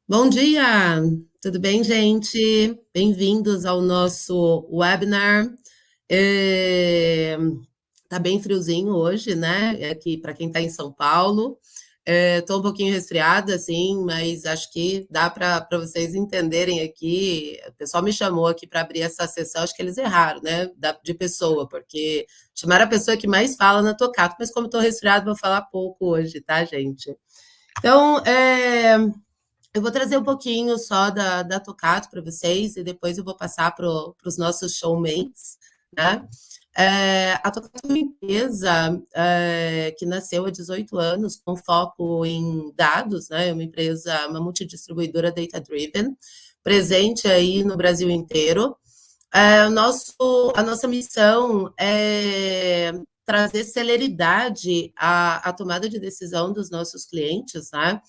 Bom dia, tudo bem, gente? Bem-vindos ao nosso webinar. É, Tá bem friozinho hoje, né? Aqui para quem está em São Paulo. Estou um pouquinho resfriada, assim, mas acho que dá para vocês entenderem aqui. O pessoal me chamou aqui para abrir essa sessão, acho que eles erraram, né? De pessoa, porque chamaram a pessoa que mais fala na Tocato, mas como estou resfriada, vou falar pouco hoje, tá, gente? Então, eu vou trazer um pouquinho só da Tocato para vocês e depois eu vou passar para os nossos showmates, né? A Tocato é uma empresa que nasceu há 18 anos com foco em dados, né? É uma empresa, uma multidistribuidora data-driven, presente aí no Brasil inteiro. A nossa missão é trazer celeridade à tomada de decisão dos nossos clientes, né?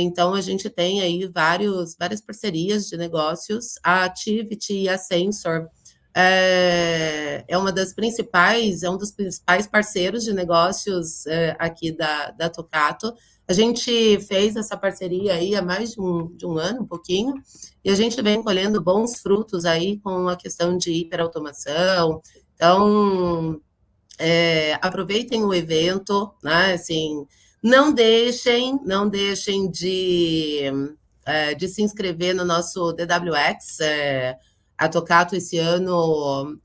Então, a gente tem aí várias parcerias de negócios. A Activity e a Sensor é uma das principais, é um dos principais parceiros de negócios aqui da Tocato. A gente fez essa parceria aí há mais de um ano, um pouquinho, e a gente vem colhendo bons frutos aí com a questão de hiperautomação. Então, aproveitem o evento, né? Assim, não deixem de se inscrever no nosso DWX. A Tocato esse ano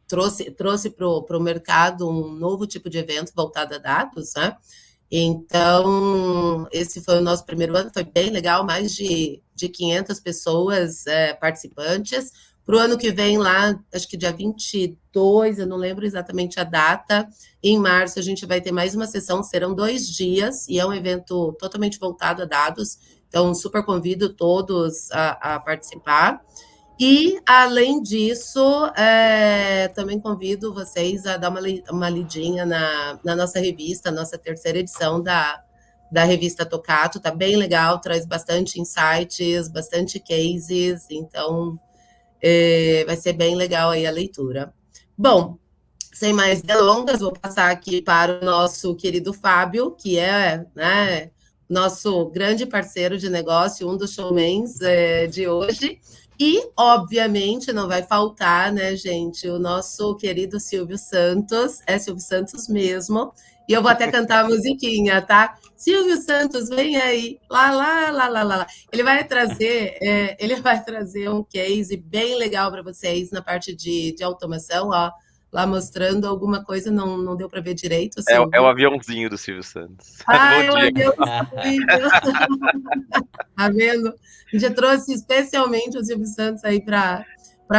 trouxe para o mercado um novo tipo de evento voltado a dados, né? Então, esse foi o nosso primeiro ano, foi bem legal, mais de 500 pessoas participantes. Para o ano que vem, lá, acho que dia 22, eu não lembro exatamente a data, em março a gente vai ter mais uma sessão, serão 2 dias, e é um evento totalmente voltado a dados, então super convido todos a participar. E, além disso, também convido vocês a dar uma lidinha na nossa revista, nossa terceira edição da revista Tocato, tá bem legal, traz bastante insights, bastante cases, então vai ser bem legal aí a leitura. Bom, sem mais delongas, vou passar aqui para o nosso querido Fábio, que é, né, nosso grande parceiro de negócio, um dos showmans de hoje. E, obviamente, não vai faltar, né, gente, o nosso querido Silvio Santos, é Silvio Santos mesmo, e eu vou até cantar a musiquinha, tá? Silvio Santos, vem aí, lá, lá, lá, lá, lá. Ele vai trazer um case bem legal para vocês na parte de automação, ó, lá mostrando alguma coisa, não deu para ver direito, É o Silvio. aviãozinho do Silvio Santos. Bom Ah, eu dia. amei o Silvio, tá vendo? A gente trouxe especialmente o Silvio Santos aí para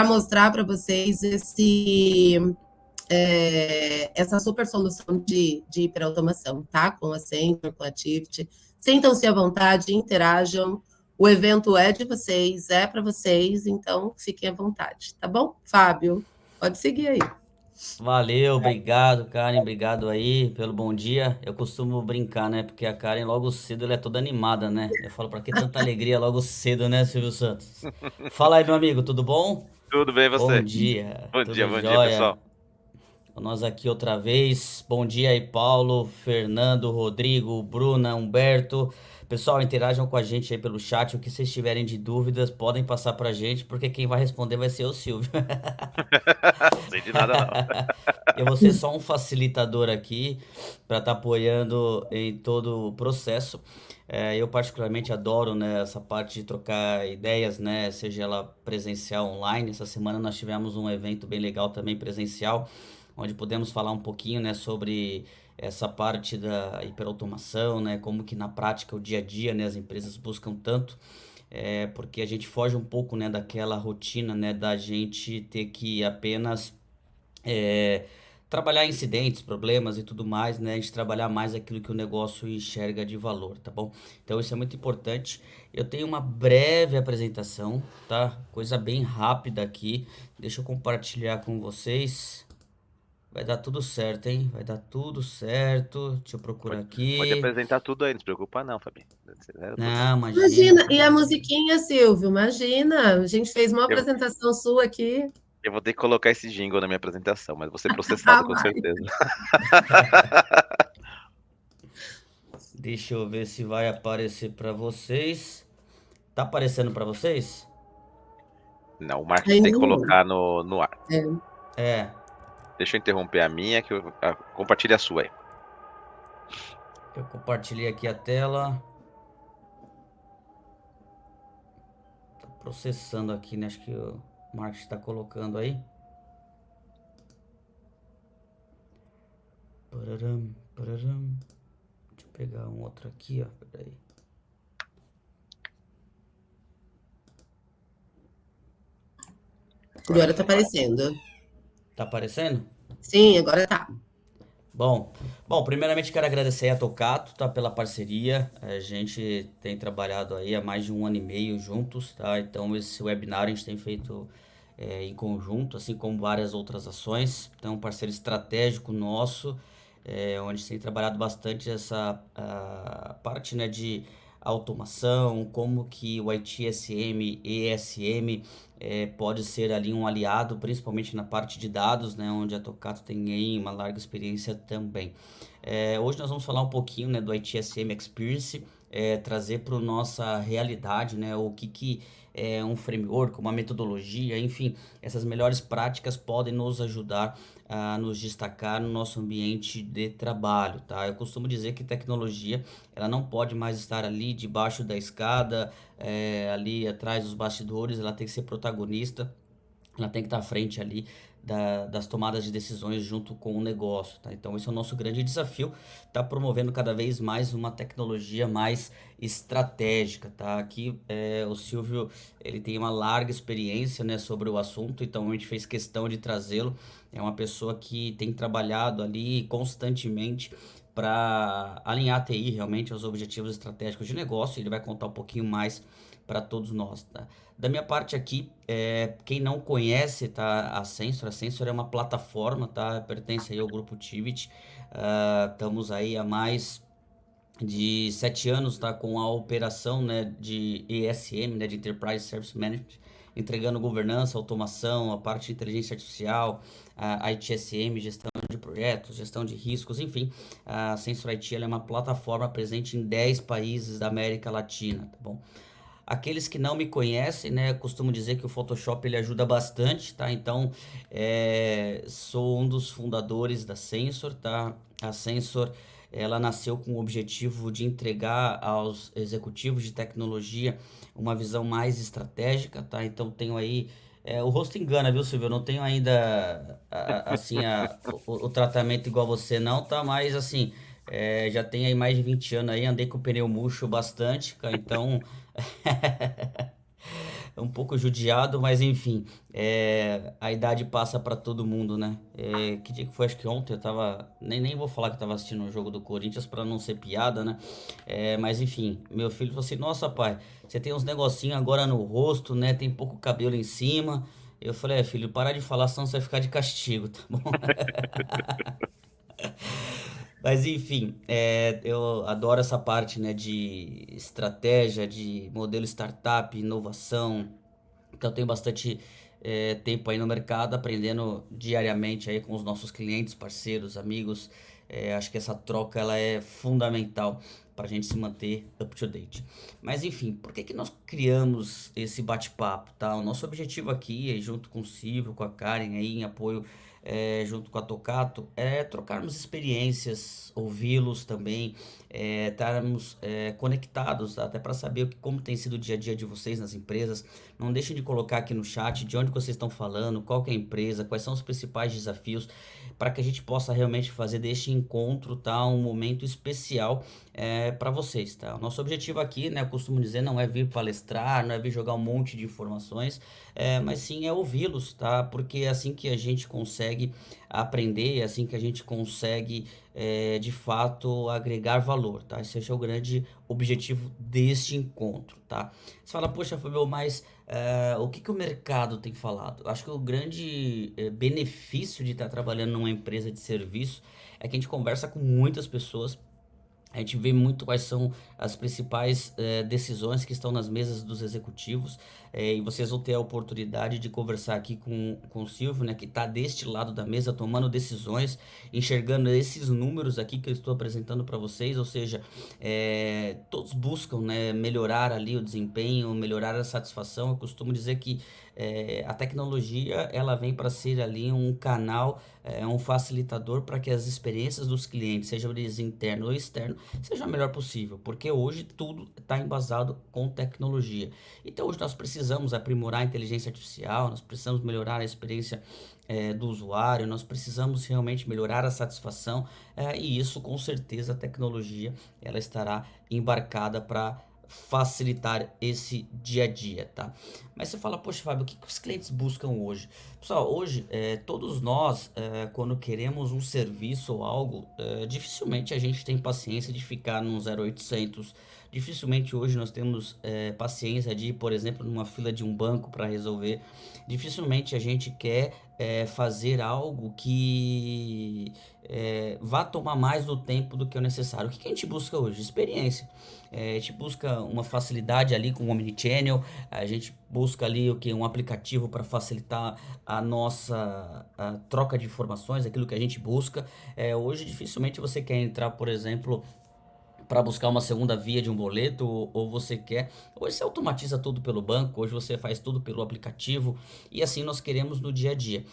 mostrar para vocês essa super solução de hiperautomação, tá? Com a Sensor, com a Tift. Sintam-se à vontade, interajam. O evento é de vocês, é para vocês, então fiquem à vontade, tá bom? Fábio, pode seguir aí. Valeu, obrigado, Karen. Obrigado aí pelo bom dia. Eu costumo brincar, né? Porque a Karen logo cedo ela é toda animada, né? Eu falo, pra que tanta alegria logo cedo, né, Silvio Santos? Fala aí, meu amigo, tudo bom? Tudo bem, e Bom você? dia, tudo Bom dia, jóia? pessoal. Nós aqui outra vez. Bom dia aí, Paulo, Fernando, Rodrigo, Bruna, Humberto. Pessoal, interajam com a gente aí pelo chat. O que vocês tiverem de dúvidas, podem passar pra gente, porque quem vai responder vai ser o Silvio. Sei de nada, não. Eu vou ser só um facilitador aqui para estar apoiando em todo o processo. Eu particularmente adoro, né, essa parte de trocar ideias, né, seja ela presencial ou online. Essa semana nós tivemos um evento bem legal também presencial, onde podemos falar um pouquinho, né, sobre essa parte da hiperautomação, né, como que na prática o dia a dia, né, as empresas buscam tanto. Porque a gente foge um pouco, né, daquela rotina, né, da gente ter que apenas é, trabalhar incidentes, problemas e tudo mais, né? A gente trabalhar mais aquilo que o negócio enxerga de valor, tá bom? Então isso é muito importante. Eu tenho uma breve apresentação, tá? Coisa bem rápida aqui. Deixa eu compartilhar com vocês. Vai dar tudo certo, hein? Vai dar tudo certo. Deixa eu procurar Pode aqui. apresentar tudo aí, não se preocupa não, Fabi. Não, imagina. Imagina, e a musiquinha, Silvio? Imagina, a gente fez uma Eu, apresentação sua aqui. eu vou ter que colocar esse jingle na minha apresentação, mas vou ser Ah, processado com vai. certeza. Deixa eu ver se vai aparecer para vocês. Tá aparecendo para vocês? Não, o Marcos tem Ainda que não. colocar no ar. É, Deixa eu interromper a minha, compartilha a sua aí. eu compartilhei aqui a tela. Tá processando aqui, né? Acho que o Marcos está colocando aí. Pararam, pararam. Deixa eu pegar um outro aqui, ó. Peraí. Agora tá aparecendo. Tá aparecendo? Sim, agora tá. Bom, primeiramente quero agradecer a Tocato, tá, pela parceria. A gente tem trabalhado aí há mais de 1 ano e meio juntos, tá? Então esse webinar a gente tem feito em conjunto, assim como várias outras ações. Então, um parceiro estratégico nosso, onde a gente tem trabalhado bastante essa parte, né, de automação, como que o ITSM, ESM pode ser ali um aliado, principalmente na parte de dados, né, onde a Tocato tem aí uma larga experiência também. Hoje nós vamos falar um pouquinho, né, do ITSM Experience, trazer para a nossa realidade, né, o que é um framework, uma metodologia, enfim, essas melhores práticas podem nos ajudar a nos destacar no nosso ambiente de trabalho, tá? Eu costumo dizer que tecnologia, ela não pode mais estar ali debaixo da escada, ali atrás dos bastidores, ela tem que ser protagonista, ela tem que estar à frente ali das tomadas de decisões junto com o negócio, tá? Então esse é o nosso grande desafio, tá promovendo cada vez mais uma tecnologia mais estratégica, tá? Aqui o Silvio, ele tem uma larga experiência, né, sobre o assunto, então a gente fez questão de trazê-lo. É uma pessoa que tem trabalhado ali constantemente para alinhar a TI realmente aos objetivos estratégicos de negócio. Ele vai contar um pouquinho mais para todos nós, tá? Da minha parte aqui, quem não conhece, tá, a Sensor é uma plataforma, tá? Pertence aí ao grupo Tivit. Estamos aí há mais de 7 anos, tá, com a operação, né, de ESM, né, de Enterprise Service Management, entregando governança, automação, a parte de inteligência artificial, a ITSM, gestão de projetos, gestão de riscos, enfim. A Sensor IT ela é uma plataforma presente em 10 países da América Latina, tá bom? Aqueles que não me conhecem, né, costumo dizer que o Photoshop ele ajuda bastante, tá? Então, sou um dos fundadores da Sensor, tá? A Sensor, ela nasceu com o objetivo de entregar aos executivos de tecnologia uma visão mais estratégica, tá? Então, tenho aí o rosto engana, viu, Silvio? Eu não tenho ainda assim o tratamento igual você não, tá? Mas assim, já tem aí mais de 20 anos aí, andei com pneu murcho bastante, cara. Então é um pouco judiado, mas enfim, a idade passa pra todo mundo, né? Que dia que foi? Acho que ontem eu tava. Nem vou falar que eu tava assistindo o jogo do Corinthians pra não ser piada, né? Mas enfim, meu filho falou assim: Nossa, pai, você tem uns negocinhos agora no rosto, né? Tem pouco cabelo em cima. Eu falei: filho, para de falar, senão você vai ficar de castigo, tá bom? Mas enfim, eu adoro essa parte, né, de estratégia, de modelo startup, inovação. Então eu tenho bastante tempo aí no mercado, aprendendo diariamente aí com os nossos clientes, parceiros, amigos. Acho que essa troca ela é fundamental para a gente se manter up to date. Mas enfim, por que que nós criamos esse bate-papo, tá? O nosso objetivo aqui, junto com o Silvio, com a Karen aí, em apoio junto com a Tocato, é trocarmos experiências, ouvi-los também, estarmos conectados, tá? Até para saber como tem sido o dia a dia de vocês nas empresas. Não deixem de colocar aqui no chat de onde vocês estão falando, qual que é a empresa, quais são os principais desafios, para que a gente possa realmente fazer deste encontro, tá, um momento especial para vocês, tá? O nosso objetivo aqui, né, eu costumo dizer, não é vir palestrar, não é vir jogar um monte de informações, mas sim é ouvi-los, tá? Porque é assim que a gente consegue aprender, é assim que a gente consegue de fato agregar valor, tá? Esse é o grande objetivo deste encontro, tá? Você fala, poxa, Fabio, mas o que que o mercado tem falado? Acho que o grande benefício de estar trabalhando numa empresa de serviço é que a gente conversa com muitas pessoas A gente vê muito quais são as principais decisões que estão nas mesas dos executivos, e vocês vão ter a oportunidade de conversar aqui com o Silvio, né, que está deste lado da mesa tomando decisões, enxergando esses números aqui que eu estou apresentando para vocês, ou seja, todos buscam, né, melhorar ali o desempenho, melhorar a satisfação. Eu costumo dizer que a tecnologia ela vem para ser ali um canal, um facilitador para que as experiências dos clientes, sejam eles interno ou externo, seja a melhor possível, porque hoje tudo está embasado com tecnologia. Então hoje nós precisamos aprimorar a inteligência artificial, nós precisamos melhorar a experiência do usuário, nós precisamos realmente melhorar a satisfação, e isso com certeza a tecnologia ela estará embarcada para facilitar esse dia a dia, tá? Mas você fala, poxa, Fábio, o que os clientes buscam hoje? Pessoal, hoje, todos nós, quando queremos um serviço ou algo, dificilmente a gente tem paciência de ficar num 0800. Dificilmente hoje nós temos paciência de ir, por exemplo, numa fila de um banco para resolver. Dificilmente a gente quer fazer algo que vá tomar mais do tempo do que o necessário. O que a gente busca hoje? Experiência. A gente busca uma facilidade ali com o Omnichannel, a gente busca ali um aplicativo para facilitar a nossa troca de informações, aquilo que a gente busca. Hoje dificilmente você quer entrar, por exemplo, para buscar uma segunda via de um boleto, ou você quer. Hoje você automatiza tudo pelo banco, hoje você faz tudo pelo aplicativo, e assim nós queremos no dia a dia.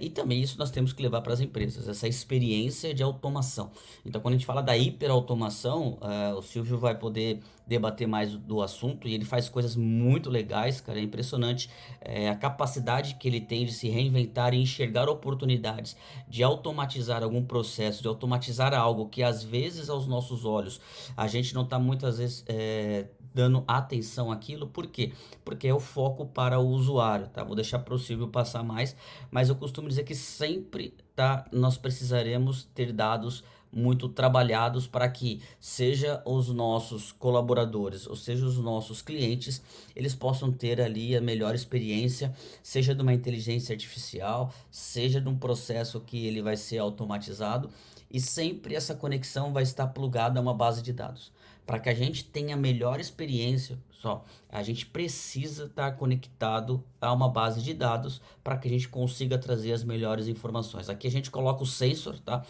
E também isso nós temos que levar para as empresas, essa experiência de automação. Então, quando a gente fala da hiperautomação, o Silvio vai poder debater mais do assunto, e ele faz coisas muito legais, cara, é impressionante a capacidade que ele tem de se reinventar e enxergar oportunidades, de automatizar algum processo, de automatizar algo que às vezes aos nossos olhos a gente não está muitas vezes dando atenção àquilo. Por quê? Porque é o foco para o usuário, tá? Vou deixar para o Silvio passar mais, mas eu costumo dizer que sempre, tá, nós precisaremos ter dados muito trabalhados para que seja os nossos colaboradores, ou seja os nossos clientes, eles possam ter ali a melhor experiência, seja de uma inteligência artificial, seja de um processo que ele vai ser automatizado, e sempre essa conexão vai estar plugada a uma base de dados. Para que a gente tenha a melhor experiência, a gente precisa estar conectado a uma base de dados para que a gente consiga trazer as melhores informações. Aqui a gente coloca o Sensor, tá?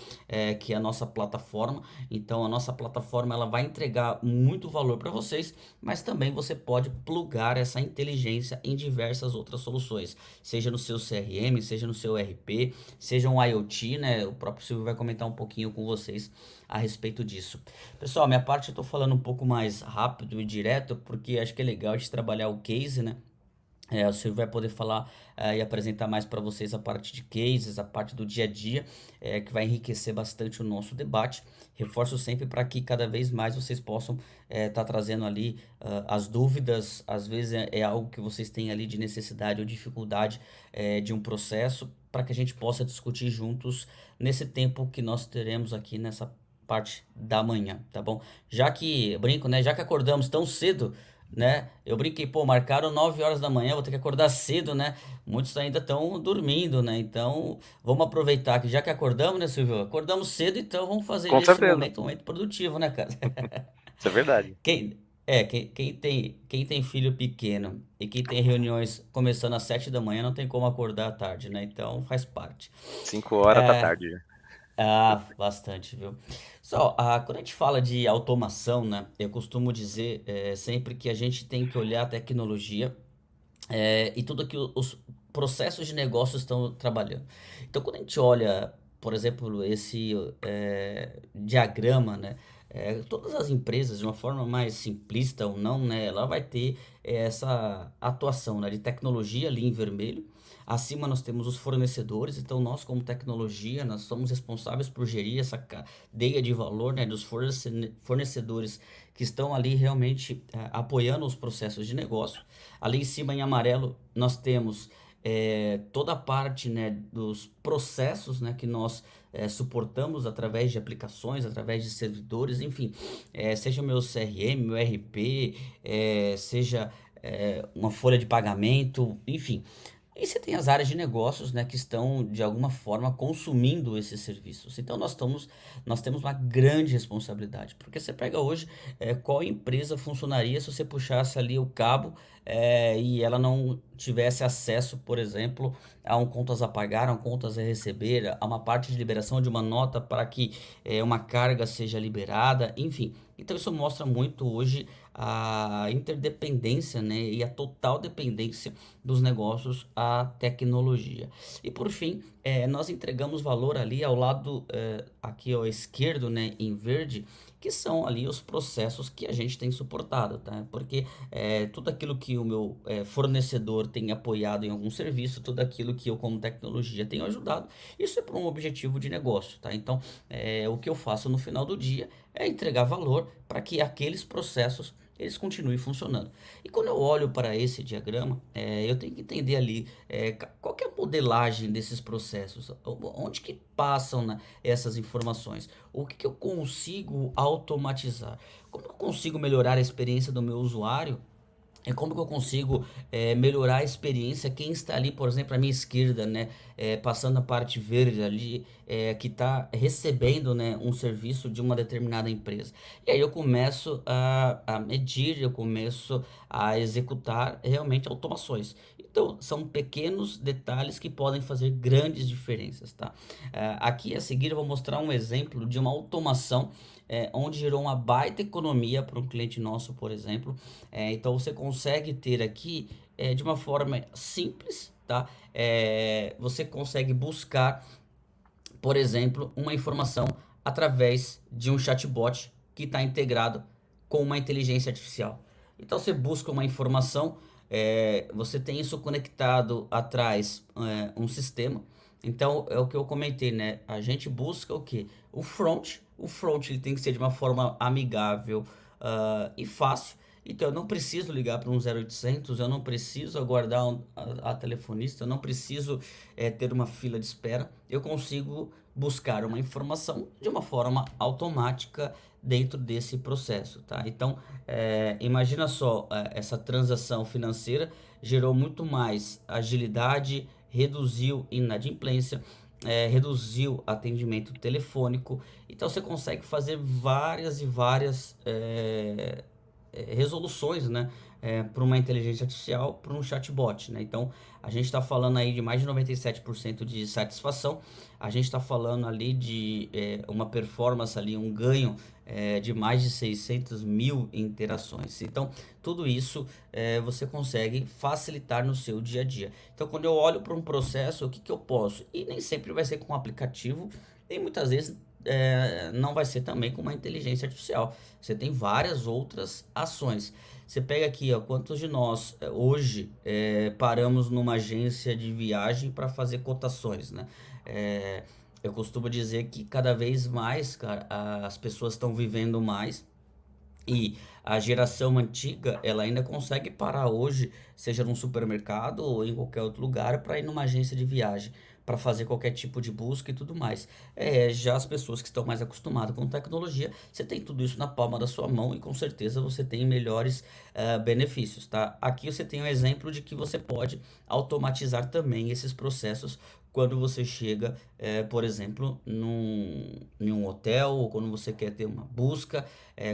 Que é a nossa plataforma. Então a nossa plataforma ela vai entregar muito valor para vocês, mas também você pode plugar essa inteligência em diversas outras soluções, seja no seu CRM, seja no seu ERP, seja um IoT, né? O próprio Silvio vai comentar um pouquinho com vocês a respeito disso. Pessoal, minha parte eu tô falando um pouco mais rápido e direto, porque acho que é legal a gente trabalhar o case, né? O Silvio vai poder falar e apresentar mais para vocês a parte de cases, a parte do dia a dia, que vai enriquecer bastante o nosso debate. Reforço sempre para que cada vez mais vocês possam estar trazendo ali as dúvidas. Às vezes é algo que vocês têm ali de necessidade ou dificuldade de um processo, para que a gente possa discutir juntos nesse tempo que nós teremos aqui nessa parte da manhã, tá bom? Já que, eu brinco, né? Já que acordamos tão cedo, né? Eu brinquei, pô, marcaram 9 horas da manhã, vou ter que acordar cedo, né? Muitos ainda estão dormindo, né? Então, vamos aproveitar que já que acordamos, né, Silvio? Acordamos cedo, então vamos fazer Com desse certeza. momento um momento produtivo, né, cara? Isso é verdade. Quem tem filho pequeno e que tem reuniões começando às 7 da manhã, não tem como acordar à tarde, né? Então, faz parte. 5 horas da É, tarde já. bastante, viu? Quando a gente fala de automação, né, eu costumo dizer sempre que a gente tem que olhar a tecnologia e tudo que os processos de negócio estão trabalhando. Então, quando a gente olha, por exemplo, esse diagrama, né, todas as empresas, de uma forma mais simplista ou não, né, ela vai ter essa atuação, né, de tecnologia ali em vermelho. Acima nós temos os fornecedores, então nós como tecnologia, nós somos responsáveis por gerir essa cadeia de valor, né, dos fornecedores que estão ali realmente apoiando os processos de negócio. Ali em cima em amarelo nós temos toda a parte, né, dos processos, né, que nós suportamos através de aplicações, através de servidores, enfim, seja o meu CRM, meu RP, seja uma folha de pagamento, enfim. E você tem as áreas de negócios, né, que estão de alguma forma consumindo esses serviços. Então nós temos uma grande responsabilidade, porque você pega hoje, qual empresa funcionaria se você puxasse ali o cabo, e ela não tivesse acesso, por exemplo, a um contas a pagar, a um contas a receber, a uma parte de liberação de uma nota para que uma carga seja liberada, enfim. Então isso mostra muito hoje a interdependência, né, e a total dependência dos negócios à tecnologia. E por fim, nós entregamos valor ali ao lado, aqui ao esquerdo, né, em verde, que são ali os processos que a gente tem suportado, tá? Porque tudo aquilo que o meu fornecedor tem apoiado em algum serviço, tudo aquilo que eu como tecnologia tenho ajudado, isso é para um objetivo de negócio, tá? Então, o que eu faço no final do dia é entregar valor para que aqueles processos eles continuem funcionando. E quando eu olho para esse diagrama, eu tenho que entender ali qual que é a modelagem desses processos, onde que passam, né, essas informações, o que que eu consigo automatizar, como eu consigo melhorar a experiência do meu usuário é como que eu consigo melhorar a experiência quem está ali, por exemplo, à minha esquerda, né, passando a parte verde ali, que está recebendo, né, um serviço de uma determinada empresa. E aí eu começo a medir, eu começo a executar realmente automações. Então, são pequenos detalhes que podem fazer grandes diferenças, tá? Aqui a seguir eu vou mostrar um exemplo de uma automação onde gerou uma baita economia para um cliente nosso, por exemplo. Então você consegue ter aqui de uma forma simples, tá? Você consegue buscar, por exemplo, uma informação através de um chatbot que está integrado com uma inteligência artificial. Então você busca uma informação, você tem isso conectado atrás um sistema. Então é o que eu comentei, né? A gente busca o que? O front. O front ele tem que ser de uma forma amigável e fácil. Então eu não preciso ligar para um 0800, eu não preciso aguardar a telefonista, eu não preciso ter uma fila de espera. Eu consigo buscar uma informação de uma forma automática dentro desse processo, tá? Então, imagina só, essa transação financeira gerou muito mais agilidade, reduziu inadimplência, reduziu atendimento telefônico. Então você consegue fazer várias e várias resoluções, né, para uma inteligência artificial, para um chatbot, né? Então, a gente está falando aí de mais de 97% de satisfação, a gente está falando ali de uma performance ali, um ganho de mais de 600 mil interações. Então, tudo isso você consegue facilitar no seu dia a dia. Então, quando eu olho para um processo, o que que eu posso? E nem sempre vai ser com um aplicativo, e muitas vezes não vai ser também com uma inteligência artificial. Você tem várias outras ações. Você pega aqui, ó, quantos de nós hoje paramos numa agência de viagem para fazer cotações, né? Eu costumo dizer que cada vez mais, cara, as pessoas estão vivendo mais e a geração antiga, ela ainda consegue parar hoje, seja num supermercado ou em qualquer outro lugar, para ir numa agência de viagem, para fazer qualquer tipo de busca e tudo mais. Já as pessoas que estão mais acostumadas com tecnologia, você tem tudo isso na palma da sua mão e com certeza você tem melhores benefícios, tá? Aqui você tem um exemplo de que você pode automatizar também esses processos quando você chega, por exemplo, em um hotel, ou quando você quer ter uma busca,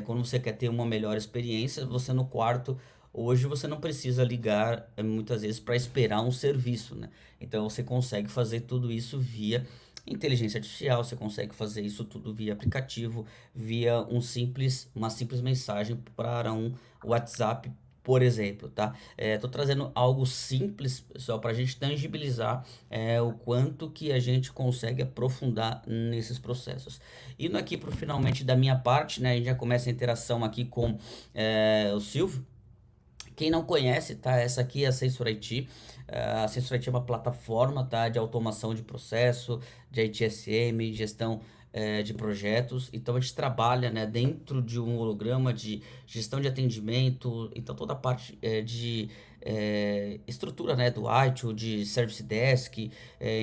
quando você quer ter uma melhor experiência, você no quarto, hoje você não precisa ligar muitas vezes para esperar um serviço, né? Então você consegue fazer tudo isso via inteligência artificial, você consegue fazer isso tudo via aplicativo, via uma simples mensagem para um WhatsApp, por exemplo, tá? Tô trazendo algo simples só para a gente tangibilizar o quanto que a gente consegue aprofundar nesses processos. Indo aqui para finalmente da minha parte, né? A gente já começa a interação aqui com o Silvio. Quem não conhece, tá? Essa aqui é a Sensor IT. A Sensor IT é uma plataforma, tá? De automação de processo, de ITSM, gestão de projetos. Então a gente trabalha, né, dentro de um holograma de gestão de atendimento. Então toda a parte de estrutura, né, do ITIL, de Service Desk,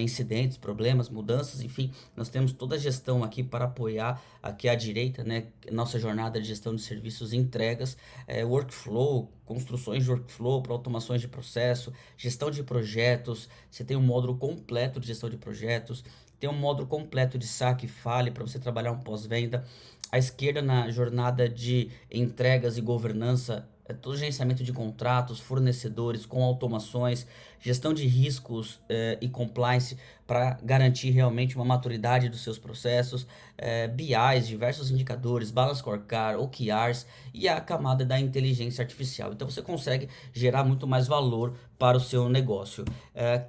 incidentes, problemas, mudanças, enfim, nós temos toda a gestão aqui para apoiar aqui à direita, né, nossa jornada de gestão de serviços e entregas, workflow, construções de workflow para automações de processo, gestão de projetos, você tem um módulo completo de gestão de projetos, tem um módulo completo de saque e fale para você trabalhar um pós-venda. À esquerda, na jornada de entregas e governança, todo gerenciamento de contratos, fornecedores, com automações, gestão de riscos e compliance para garantir realmente uma maturidade dos seus processos, BIs, diversos indicadores, Balance Scorecard, OKRs e a camada da inteligência artificial. Então você consegue gerar muito mais valor para o seu negócio.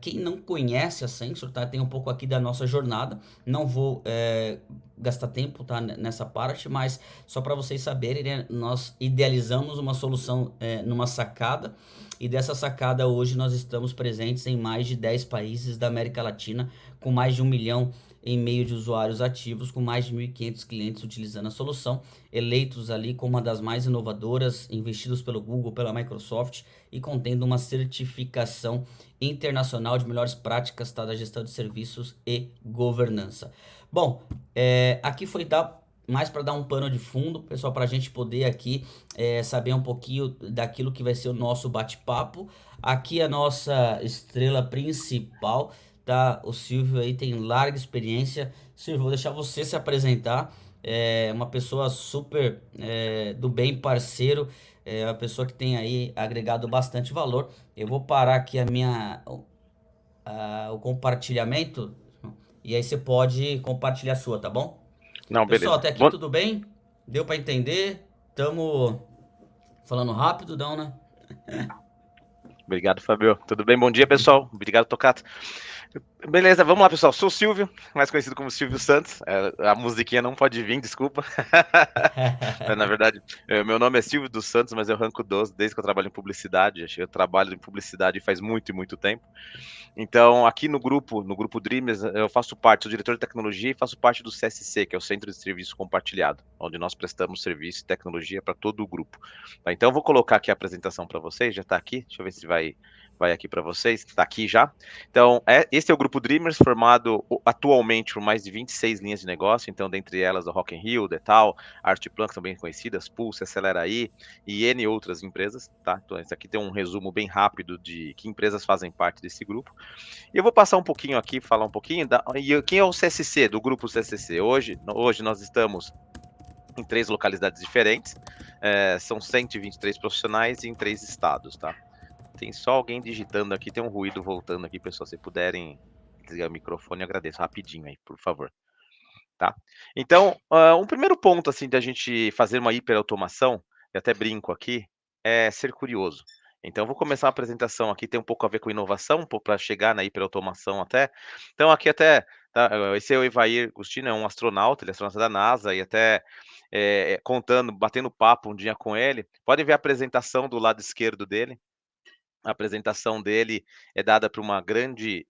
Quem não conhece a Sensor, tá? Tem um pouco aqui da nossa jornada. Não vou gastar tempo, tá, nessa parte, mas só para vocês saberem, né, nós idealizamos uma solução numa sacada, e dessa sacada hoje nós estamos presentes em mais de 10 países da América Latina, com mais de 1,5 milhão de usuários ativos, com mais de 1.500 clientes utilizando a solução, eleitos ali como uma das mais inovadoras, investidos pelo Google, pela Microsoft, e contendo uma certificação internacional de melhores práticas, tá, da gestão de serviços e governança. Bom, aqui foi mais para dar um pano de fundo, pessoal, para a gente poder aqui saber um pouquinho daquilo que vai ser o nosso bate-papo. Aqui a nossa estrela principal, tá? O Silvio aí tem larga experiência. Silvio, vou deixar você se apresentar. É uma pessoa super do bem, parceiro, uma pessoa que tem aí agregado bastante valor. Eu vou parar aqui o compartilhamento e aí você pode compartilhar a sua, tá bom? Não, Pessoal, beleza. até aqui tudo bem? Deu para entender? Tamo falando rápido, não, né? Obrigado, Fabio. Tudo bem? Bom dia, pessoal. Obrigado, Tocato. Beleza, vamos lá, pessoal. Sou o Silvio, mais conhecido como Silvio Santos. A musiquinha não pode vir, desculpa. Na verdade, meu nome é Silvio dos Santos, mas eu ranco 12 desde que eu trabalho em publicidade. Eu trabalho em publicidade faz muito e muito tempo. Então, aqui no grupo Dreamers, eu faço parte, sou diretor de tecnologia e faço parte do CSC, que é o Centro de Serviço Compartilhado, onde nós prestamos serviço e tecnologia para todo o grupo. Tá, então, eu vou colocar aqui a apresentação para vocês, já está aqui, deixa eu ver se vai aqui para vocês, está aqui já. Então, esse é o grupo Dreamers, formado atualmente por mais de 26 linhas de negócio, então, dentre elas, o Rock in Rio, Detal, Artplan, que são bem conhecidas, Pulse, Acelera aí, e N outras empresas, tá? Então, esse aqui tem um resumo bem rápido de que empresas fazem parte desse grupo. E eu vou passar um pouquinho aqui, falar um pouquinho, quem é o CSC, do grupo CSC. Hoje nós estamos em 3 localidades diferentes, são 123 profissionais em 3 estados, tá? Tem só alguém digitando aqui, tem um ruído voltando aqui, pessoal, se puderem desligar o microfone, eu agradeço, rapidinho aí, por favor. Tá? Então, um primeiro ponto, assim, da gente fazer uma hiperautomação, eu até brinco aqui, é ser curioso. Então, eu vou começar a apresentação aqui, tem um pouco a ver com inovação, um pouco para chegar na hiperautomação até. Então, aqui até, tá, esse é o Evair Agostino, é um astronauta, ele é astronauta da NASA, e até contando, batendo papo um dia com ele. Podem ver a apresentação do lado esquerdo dele. A apresentação dele é dada por uma grande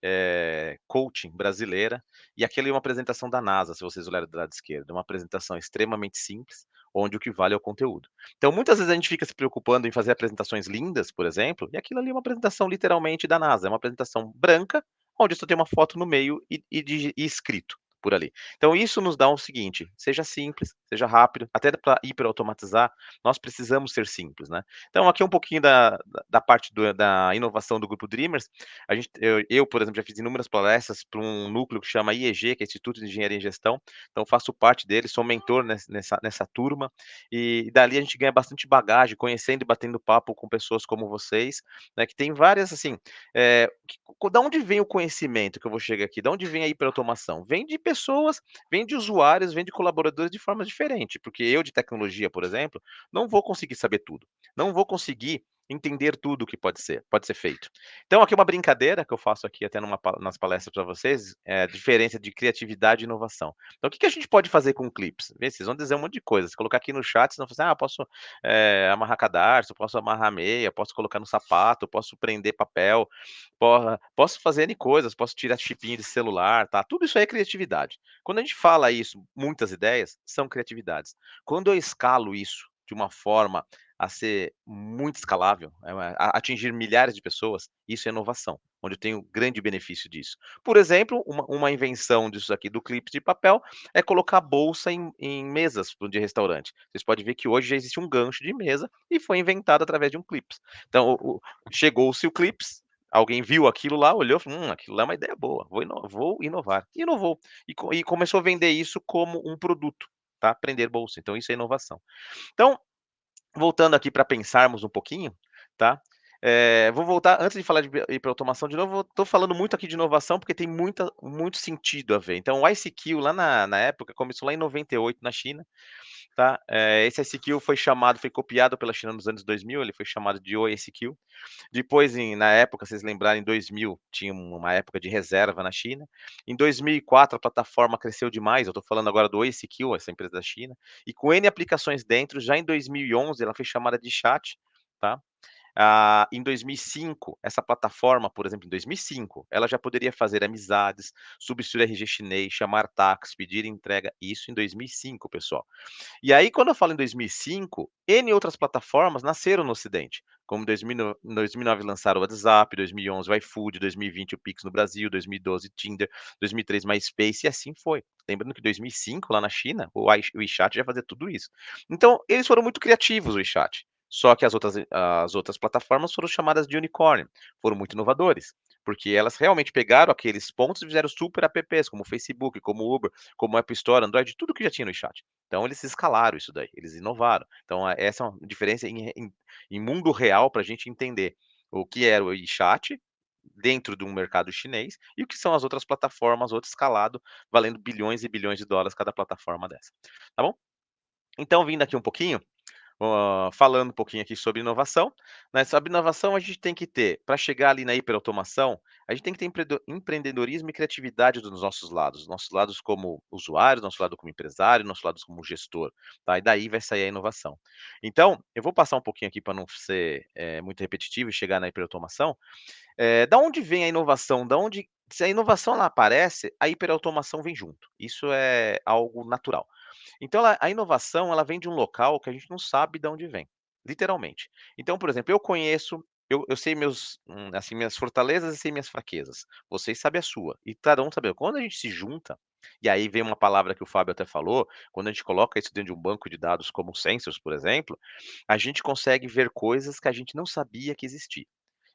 coaching brasileira, e aquela é uma apresentação da NASA, se vocês olharem do lado esquerdo, uma apresentação extremamente simples, onde o que vale é o conteúdo. Então, muitas vezes a gente fica se preocupando em fazer apresentações lindas, por exemplo, e aquilo ali é uma apresentação literalmente da NASA, é uma apresentação branca, onde só tem uma foto no meio e escrito por ali. Então, isso nos dá o seguinte: seja simples, seja rápido, até para hiperautomatizar, nós precisamos ser simples, né? Então, aqui é um pouquinho da parte da inovação do grupo Dreamers. Eu, por exemplo, já fiz inúmeras palestras para um núcleo que chama IEG, que é Instituto de Engenharia e Gestão. Então, faço parte dele, sou mentor nessa turma, e dali a gente ganha bastante bagagem, conhecendo e batendo papo com pessoas como vocês, né, que tem várias, assim, da onde vem o conhecimento que eu vou chegar aqui? Da onde vem a hiperautomação? Vem de pessoas, vem de usuários, vem de colaboradores de forma diferente, porque eu de tecnologia, por exemplo, não vou conseguir saber tudo, não vou conseguir entender tudo o que pode ser feito. Então, aqui uma brincadeira que eu faço aqui até nas palestras para vocês, é a diferença de criatividade e inovação. Então, o que a gente pode fazer com clips? Vê, vocês vão dizer um monte de coisa. Se colocar aqui no chat, vocês vão falar assim, posso amarrar cadarço, posso amarrar meia, posso colocar no sapato, posso prender papel, posso fazer N coisas, posso tirar chipinho de celular, tá? Tudo isso aí é criatividade. Quando a gente fala isso, muitas ideias são criatividades. Quando eu escalo isso de uma forma a ser muito escalável, atingir milhares de pessoas, isso é inovação, onde eu tenho grande benefício disso. Por exemplo, uma invenção disso aqui do clipe de papel é colocar bolsa em mesas de restaurante. Vocês podem ver que hoje já existe um gancho de mesa e foi inventado através de um clips. Então, chegou-se o clips, alguém viu aquilo lá, olhou e falou: aquilo lá é uma ideia boa, vou inovar. E inovou. E começou a vender isso como um produto, tá? Prender bolsa. Então, isso é inovação. Então, voltando aqui para pensarmos um pouquinho, tá? Vou voltar, antes de falar de hiperautomação de novo, estou falando muito aqui de inovação, porque tem muito sentido a ver. Então, o ICQ, lá na época, começou lá em 98 na China, tá? Esse ICQ foi copiado pela China nos anos 2000, ele foi chamado de OICQ. Depois, na época, vocês lembrarem, em 2000, tinha uma época de reserva na China. Em 2004, a plataforma cresceu demais. Eu estou falando agora do OICQ, essa empresa da China. E com N aplicações dentro, já em 2011, ela foi chamada de chat, tá? Em 2005, essa plataforma, por exemplo, em 2005, ela já poderia fazer amizades, substituir RG chinês, chamar táxi, pedir entrega. Isso em 2005, pessoal. E aí, quando eu falo em 2005, N outras plataformas nasceram no Ocidente, como em 2009 lançaram o WhatsApp, 2011 o iFood, 2020 o Pix no Brasil, 2012 Tinder, 2003 MySpace, e assim foi. Lembrando que em 2005, lá na China, o WeChat já fazia tudo isso. Então, eles foram muito criativos, o WeChat. Só que as outras plataformas foram chamadas de unicórnio, foram muito inovadores, porque elas realmente pegaram aqueles pontos e fizeram super apps, como o Facebook, como o Uber, como o App Store, Android, tudo que já tinha no WeChat. Então eles escalaram isso daí, eles inovaram. Então essa é uma diferença em mundo real para a gente entender o que era o WeChat dentro de um mercado chinês e o que são as outras plataformas, outro escalado, valendo bilhões e bilhões de dólares cada plataforma dessa. Tá bom? Então, vindo aqui um pouquinho, falando um pouquinho aqui sobre inovação, né? Sobre inovação, a gente tem que ter, para chegar ali na hiperautomação, a gente tem que ter empreendedorismo e criatividade dos nossos lados como usuário, nosso lado como empresário, nosso lado como gestor, tá? E daí vai sair a inovação. Então, eu vou passar um pouquinho aqui para não ser muito repetitivo e chegar na hiperautomação. Da onde vem a inovação? Se a inovação ela aparece, a hiperautomação vem junto. Isso é algo natural. Então a inovação, ela vem de um local que a gente não sabe de onde vem, literalmente. Então, por exemplo, eu sei assim, minhas fortalezas e sei minhas fraquezas. Vocês sabem a sua, e cada um sabe. Quando a gente se junta, e aí vem uma palavra que o Fábio até falou, quando a gente coloca isso dentro de um banco de dados como o Sensors, por exemplo, a gente consegue ver coisas que a gente não sabia que existiam.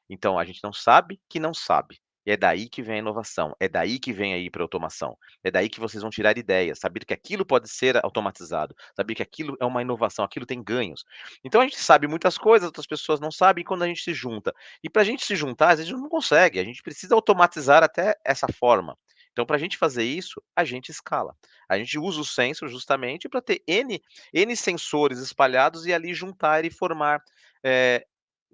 Então a gente não sabe que não sabe. E é daí que vem a inovação, é daí que vem a hiperautomação, é daí que vocês vão tirar ideias, saber que aquilo pode ser automatizado, saber que aquilo é uma inovação, aquilo tem ganhos. Então a gente sabe muitas coisas, outras pessoas não sabem, e quando a gente se junta. E para a gente se juntar, às vezes não consegue, a gente precisa automatizar até essa forma. Então, para a gente fazer isso, a gente escala. A gente usa o sensor justamente para ter N sensores espalhados e ali juntar e formar eh,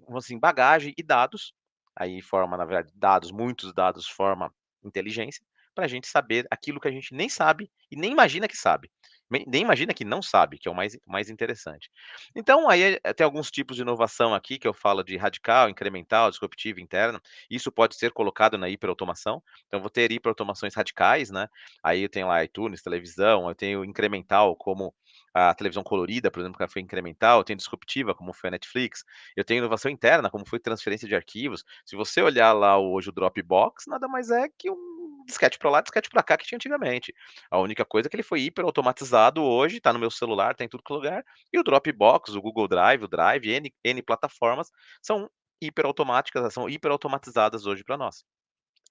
vamos assim, bagagem e dados, aí forma, na verdade, dados, muitos dados forma inteligência, para a gente saber aquilo que a gente nem sabe e nem imagina que sabe. Nem imagina que não sabe, que é o mais interessante. Então, aí tem alguns tipos de inovação aqui, que eu falo de radical, incremental, disruptiva, interna. Isso pode ser colocado na hiperautomação. Então, eu vou ter hiperautomações radicais, né? Aí eu tenho lá iTunes, televisão, eu tenho incremental, como a televisão colorida, por exemplo, que foi incremental, eu tenho disruptiva, como foi a Netflix, eu tenho inovação interna, como foi transferência de arquivos. Se você olhar lá hoje o Dropbox, nada mais é que um disquete para lá, disquete para cá que tinha antigamente. A única coisa é que ele foi hiper automatizado hoje, está no meu celular, está em tudo que é lugar. E o Dropbox, o Google Drive, o Drive, N plataformas são hiper automáticas, são hiper automatizadas hoje para nós.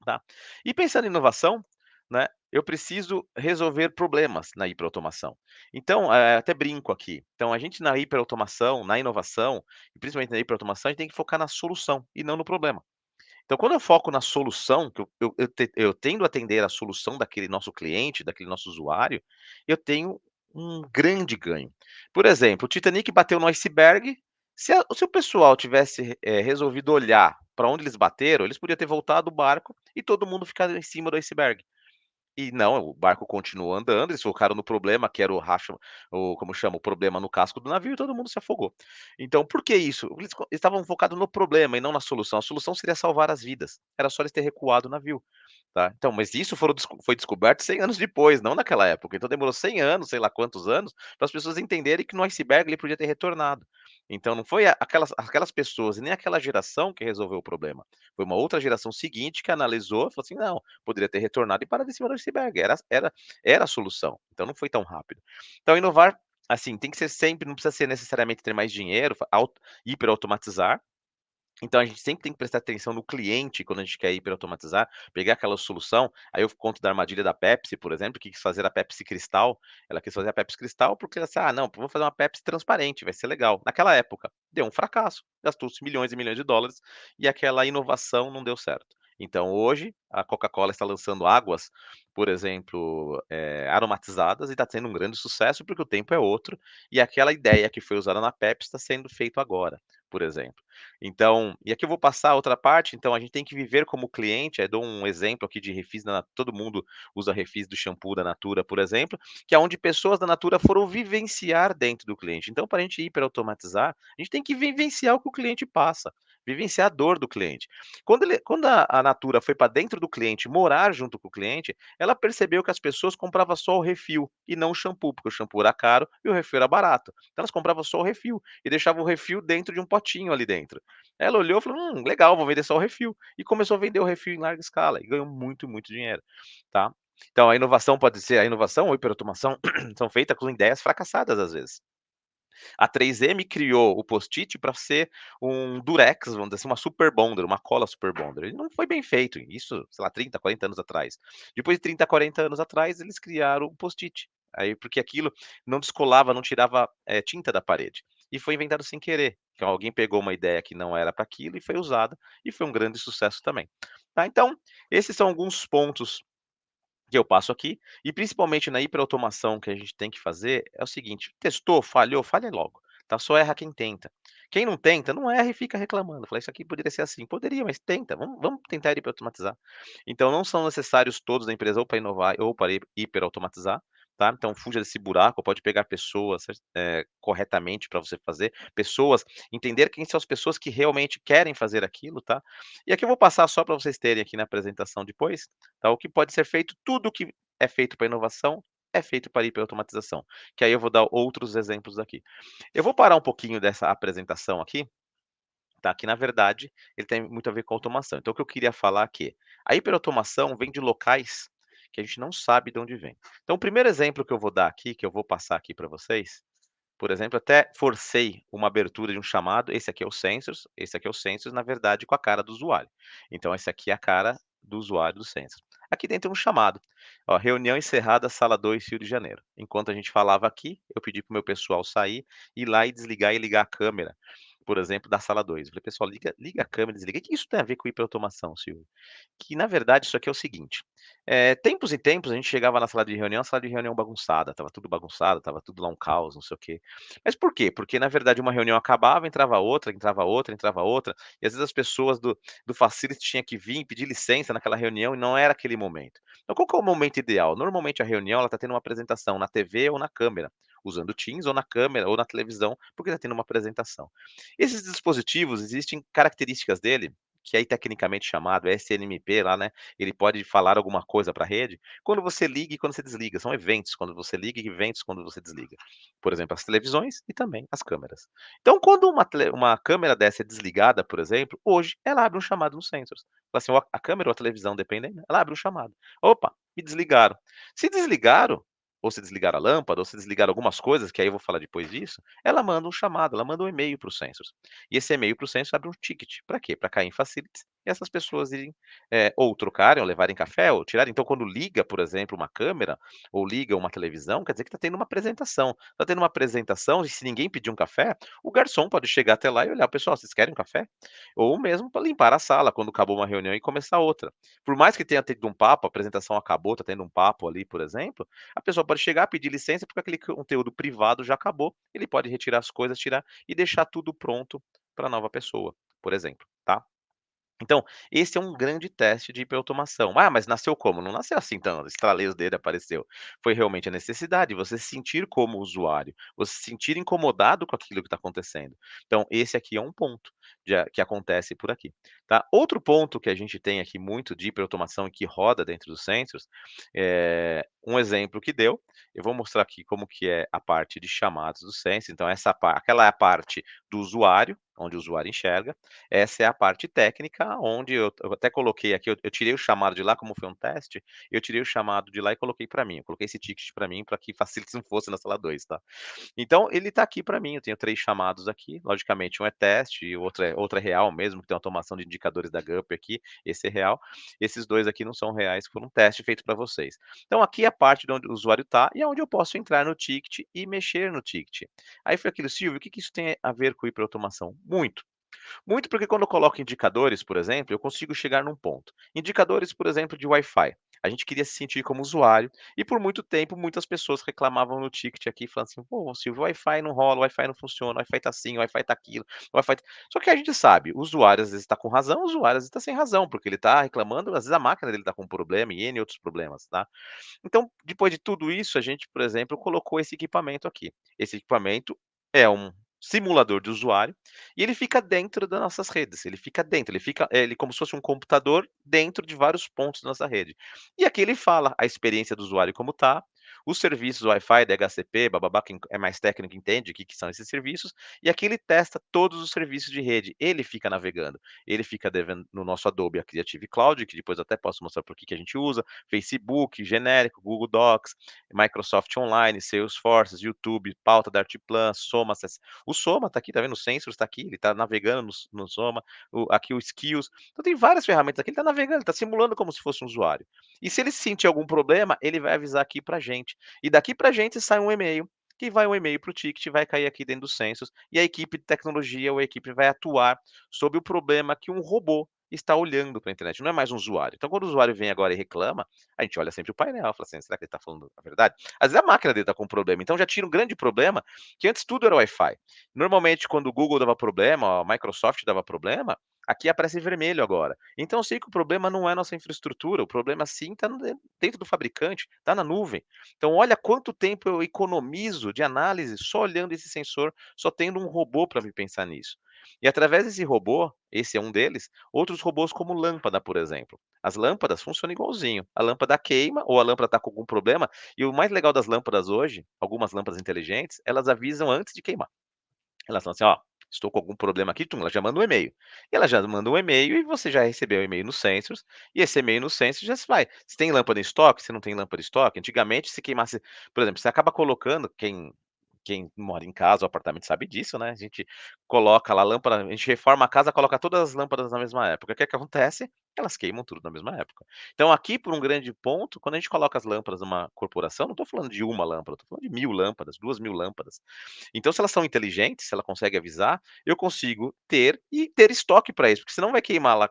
Tá? E pensando em inovação, né, eu preciso resolver problemas na hiperautomação. Então, até brinco aqui. Então, a gente na hiperautomação, na inovação, e principalmente na hiperautomação, a gente tem que focar na solução e não no problema. Então, quando eu foco na solução, que eu tendo a atender a solução daquele nosso cliente, daquele nosso usuário, eu tenho um grande ganho. Por exemplo, o Titanic bateu no iceberg. Se o pessoal tivesse resolvido olhar para onde eles bateram, eles podiam ter voltado o barco e todo mundo ficar em cima do iceberg. E não, o barco continuou andando, eles focaram no problema, que era o racha, como chama, o problema no casco do navio, e todo mundo se afogou. Então, por que isso? Eles estavam focados no problema e não na solução. A solução seria salvar as vidas. Era só eles ter recuado o navio. Tá? Então, mas isso foi descoberto 100 anos depois, não naquela época. Então demorou 100 anos, sei lá quantos anos, para as pessoas entenderem que no iceberg ele podia ter retornado. Então não foi aquelas pessoas e nem aquela geração que resolveu o problema. Foi uma outra geração seguinte que analisou e falou assim: não, poderia ter retornado e parado em cima do iceberg. Era a solução. Então não foi tão rápido. Então inovar, assim, tem que ser sempre, não precisa ser necessariamente ter mais dinheiro, hiperautomatizar. Então a gente sempre tem que prestar atenção no cliente quando a gente quer hiperautomatizar, pegar aquela solução. Aí eu conto da armadilha da Pepsi, por exemplo, que quis fazer a Pepsi Cristal. Ela quis fazer a Pepsi Cristal porque ela disse: "Ah, não, vamos fazer uma Pepsi transparente, vai ser legal". Naquela época, deu um fracasso, gastou-se milhões e milhões de dólares e aquela inovação não deu certo. Então hoje, a Coca-Cola está lançando águas, por exemplo, aromatizadas e está tendo um grande sucesso, porque o tempo é outro, e aquela ideia que foi usada na Pepsi está sendo feito agora, por exemplo. Então, e aqui eu vou passar a outra parte, então a gente tem que viver como cliente, dou um exemplo aqui de refis da todo mundo usa refis do shampoo da Natura, por exemplo, que é onde pessoas da Natura foram vivenciar dentro do cliente. Então, para a gente hiperautomatizar, a gente tem que vivenciar o que o cliente passa, vivenciar a dor do cliente. Quando a Natura foi para dentro do cliente, morar junto com o cliente, ela percebeu que as pessoas compravam só o refil e não o shampoo, porque o shampoo era caro e o refil era barato. Então elas compravam só o refil e deixavam o refil dentro de um potinho ali dentro. Ela olhou e falou: legal, vou vender só o refil". E começou a vender o refil em larga escala e ganhou muito, muito dinheiro, tá. Então a inovação pode ser a inovação ou hiperautomação são feitas com ideias fracassadas, às vezes. A 3M criou o Post-it para ser um durex, vamos dizer assim, uma super bonder, uma cola super bonder. Ele não foi bem feito, isso, sei lá, 30, 40 anos atrás. Depois de 30, 40 anos atrás, eles criaram o Post-it. Aí, porque aquilo não descolava, não tirava, tinta da parede. E foi inventado sem querer. Então alguém pegou uma ideia que não era para aquilo e foi usada, e foi um grande sucesso também. Tá, então, esses são alguns pontos que eu passo aqui, e principalmente na hiperautomação que a gente tem que fazer, é o seguinte: testou, falhou, falha logo, tá? Só erra quem tenta. Quem não tenta, não erra e fica reclamando, fala: "Isso aqui poderia ser assim". Poderia, mas tenta, vamos tentar hiperautomatizar. Então não são necessários todos da empresa ou para inovar ou para hiperautomatizar, tá? Então fuja desse buraco, pode pegar pessoas, corretamente para você fazer, pessoas entender quem são as pessoas que realmente querem fazer aquilo, tá? E aqui eu vou passar só para vocês terem aqui na apresentação depois, tá, o que pode ser feito, tudo que é feito para inovação, é feito para hiperautomatização, que aí eu vou dar outros exemplos aqui. Eu vou parar um pouquinho dessa apresentação aqui, tá, que na verdade, ele tem muito a ver com automação. Então o que eu queria falar aqui, a hiperautomação vem de locais que a gente não sabe de onde vem. Então o primeiro exemplo que eu vou dar aqui, que eu vou passar aqui para vocês, por exemplo, até forcei uma abertura de um chamado, esse aqui é o Sensors, esse aqui é o Sensors, na verdade, com a cara do usuário. Então esse aqui é a cara do usuário do Sensors. Aqui dentro um chamado, ó, reunião encerrada, sala 2, Rio de Janeiro. Enquanto a gente falava aqui, eu pedi para o meu pessoal sair, ir lá e desligar e ligar a câmera, por exemplo, da sala 2. Eu falei: "Pessoal, liga a câmera, desliga". O que isso tem a ver com hiperautomação, Silvio? Que na verdade isso aqui é o seguinte, tempos e tempos a gente chegava na sala de reunião, a sala de reunião bagunçada, estava tudo bagunçado, estava tudo lá um caos, não sei o quê. Mas por quê? Porque na verdade uma reunião acabava, entrava outra, entrava outra, entrava outra, e às vezes as pessoas do facility tinha que vir pedir licença naquela reunião e não era aquele momento. Então qual que é o momento ideal? Normalmente a reunião ela está tendo uma apresentação na TV ou na câmera, usando o Teams ou na câmera ou na televisão, porque está tendo uma apresentação. Esses dispositivos, existem características dele, que aí tecnicamente chamado SNMP lá, né, ele pode falar alguma coisa para a rede, quando você liga e quando você desliga, são eventos quando você liga e eventos quando você desliga. Por exemplo, as televisões e também as câmeras. Então quando uma câmera dessa é desligada, por exemplo, hoje ela abre um chamado no Sensors. Fala assim, a câmera ou a televisão, dependendo, ela abre um chamado. Opa, me desligaram. Se desligaram, ou se desligaram a lâmpada, ou se desligaram algumas coisas, que aí eu vou falar depois disso, ela manda um chamado, ela manda um e-mail para o Sensors. E esse e-mail para o Sensors abre um ticket. Para quê? Para cair em facilities e essas pessoas irem, ou trocarem, ou levarem café, ou tirarem. Então, quando liga, por exemplo, uma câmera, ou liga uma televisão, quer dizer que está tendo uma apresentação. Está tendo uma apresentação, e se ninguém pedir um café, o garçom pode chegar até lá e olhar: "Pessoal, vocês querem um café?". Ou mesmo para limpar a sala, quando acabou uma reunião e começar outra. Por mais que tenha tido um papo, a apresentação acabou, está tendo um papo ali, por exemplo, a pessoa pode chegar, pedir licença, porque aquele conteúdo privado já acabou, ele pode retirar as coisas, tirar e deixar tudo pronto para a nova pessoa, por exemplo, tá? Então, esse é um grande teste de hiperautomação. Ah, mas nasceu como? Não nasceu assim, então, estralei os dedos, apareceu. Foi realmente a necessidade, você se sentir como usuário, você se sentir incomodado com aquilo que está acontecendo. Então, esse aqui é um ponto que acontece por aqui, tá? Outro ponto que a gente tem aqui muito de hiperautomação e que roda dentro dos sensors, um exemplo que deu, eu vou mostrar aqui como que é a parte de chamados do sensor. Então, aquela é a parte do usuário, onde o usuário enxerga. Essa é a parte técnica, onde eu até coloquei aqui, eu tirei o chamado de lá, como foi um teste, eu tirei o chamado de lá e coloquei para mim. Eu coloquei esse ticket para mim, para que facilite se não fosse na sala 2, tá? Então, ele está aqui para mim, eu tenho 3 chamados aqui, logicamente um é teste e o outro é real mesmo, que tem automação de indicadores da Gup aqui, esse é real. Esses 2 aqui não são reais, foram um teste feito para vocês. Então aqui é a parte de onde o usuário está e é onde eu posso entrar no ticket e mexer no ticket. Aí foi aquilo: "Silvio, o que que isso tem a ver com hiperautomação?". Muito. Muito porque quando eu coloco indicadores, por exemplo, eu consigo chegar num ponto. Indicadores, por exemplo, de Wi-Fi. A gente queria se sentir como usuário e por muito tempo muitas pessoas reclamavam no ticket aqui, falando assim: "Pô, Silvio, o Wi-Fi não rola, o Wi-Fi não funciona, o Wi-Fi tá assim, o Wi-Fi tá aquilo, o Wi-Fi tá". Só que a gente sabe, o usuário às vezes está com razão, o usuário às vezes está sem razão, porque ele está reclamando, às vezes a máquina dele está com problema e N outros problemas, tá? Então, depois de tudo isso, a gente, por exemplo, colocou esse equipamento aqui. Esse equipamento é um simulador de usuário e ele fica dentro das nossas redes. Ele fica dentro, ele como se fosse um computador dentro de vários pontos da nossa rede. E aqui ele fala a experiência do usuário como tá, os serviços Wi-Fi, DHCP, bababá, quem é mais técnico entende o que que são esses serviços, e aqui ele testa todos os serviços de rede. Ele fica navegando, ele fica devendo no nosso Adobe a Creative Cloud, que depois eu até posso mostrar por que a gente usa, Facebook, genérico, Google Docs, Microsoft Online, Salesforce, YouTube, pauta da Artplan, Soma. O Soma está aqui, tá vendo? O Sensors está aqui, ele está navegando no Soma, aqui o Skills. Então tem várias ferramentas aqui, ele está navegando, ele está simulando como se fosse um usuário. E se ele sentir algum problema, ele vai avisar aqui para gente. E daqui para gente sai um e-mail, que vai um e-mail para o ticket, vai cair aqui dentro do Sensors, e a equipe de tecnologia ou a equipe vai atuar sobre o problema que um robô está olhando para a internet, não é mais um usuário. Então, quando o usuário vem agora e reclama, a gente olha sempre o painel, fala assim: será que ele está falando a verdade? Às vezes a máquina dele está com um problema, então já tira um grande problema, que antes tudo era Wi-Fi. Normalmente, quando o Google dava problema, a Microsoft dava problema, aqui aparece vermelho agora. Então eu sei que o problema não é nossa infraestrutura, o problema sim está dentro do fabricante, está na nuvem. Então olha quanto tempo eu economizo de análise só olhando esse sensor, só tendo um robô para me pensar nisso. E através desse robô, esse é um deles, outros robôs como lâmpada, por exemplo. As lâmpadas funcionam igualzinho. A lâmpada queima ou a lâmpada está com algum problema, e o mais legal das lâmpadas hoje, algumas lâmpadas inteligentes, elas avisam antes de queimar. Elas falam assim: "Ó, estou com algum problema aqui", tum, ela já manda um e-mail. E ela já manda um e-mail e você já recebeu o e-mail no Sensors, e esse e-mail no Sensors já se vai. Se tem lâmpada em estoque, se não tem lâmpada em estoque, antigamente se queimasse, por exemplo, você acaba colocando, quem mora em casa ou apartamento sabe disso, né, a gente coloca lá a lâmpada, a gente reforma a casa, coloca todas as lâmpadas na mesma época. O que é que acontece? Elas queimam tudo na mesma época. Então aqui, por um grande ponto, quando a gente coloca as lâmpadas numa corporação, não estou falando de uma lâmpada, estou falando de 1000 lâmpadas, 2000 lâmpadas. Então, se elas são inteligentes, se ela consegue avisar, eu consigo ter estoque para isso, porque senão vai queimar lá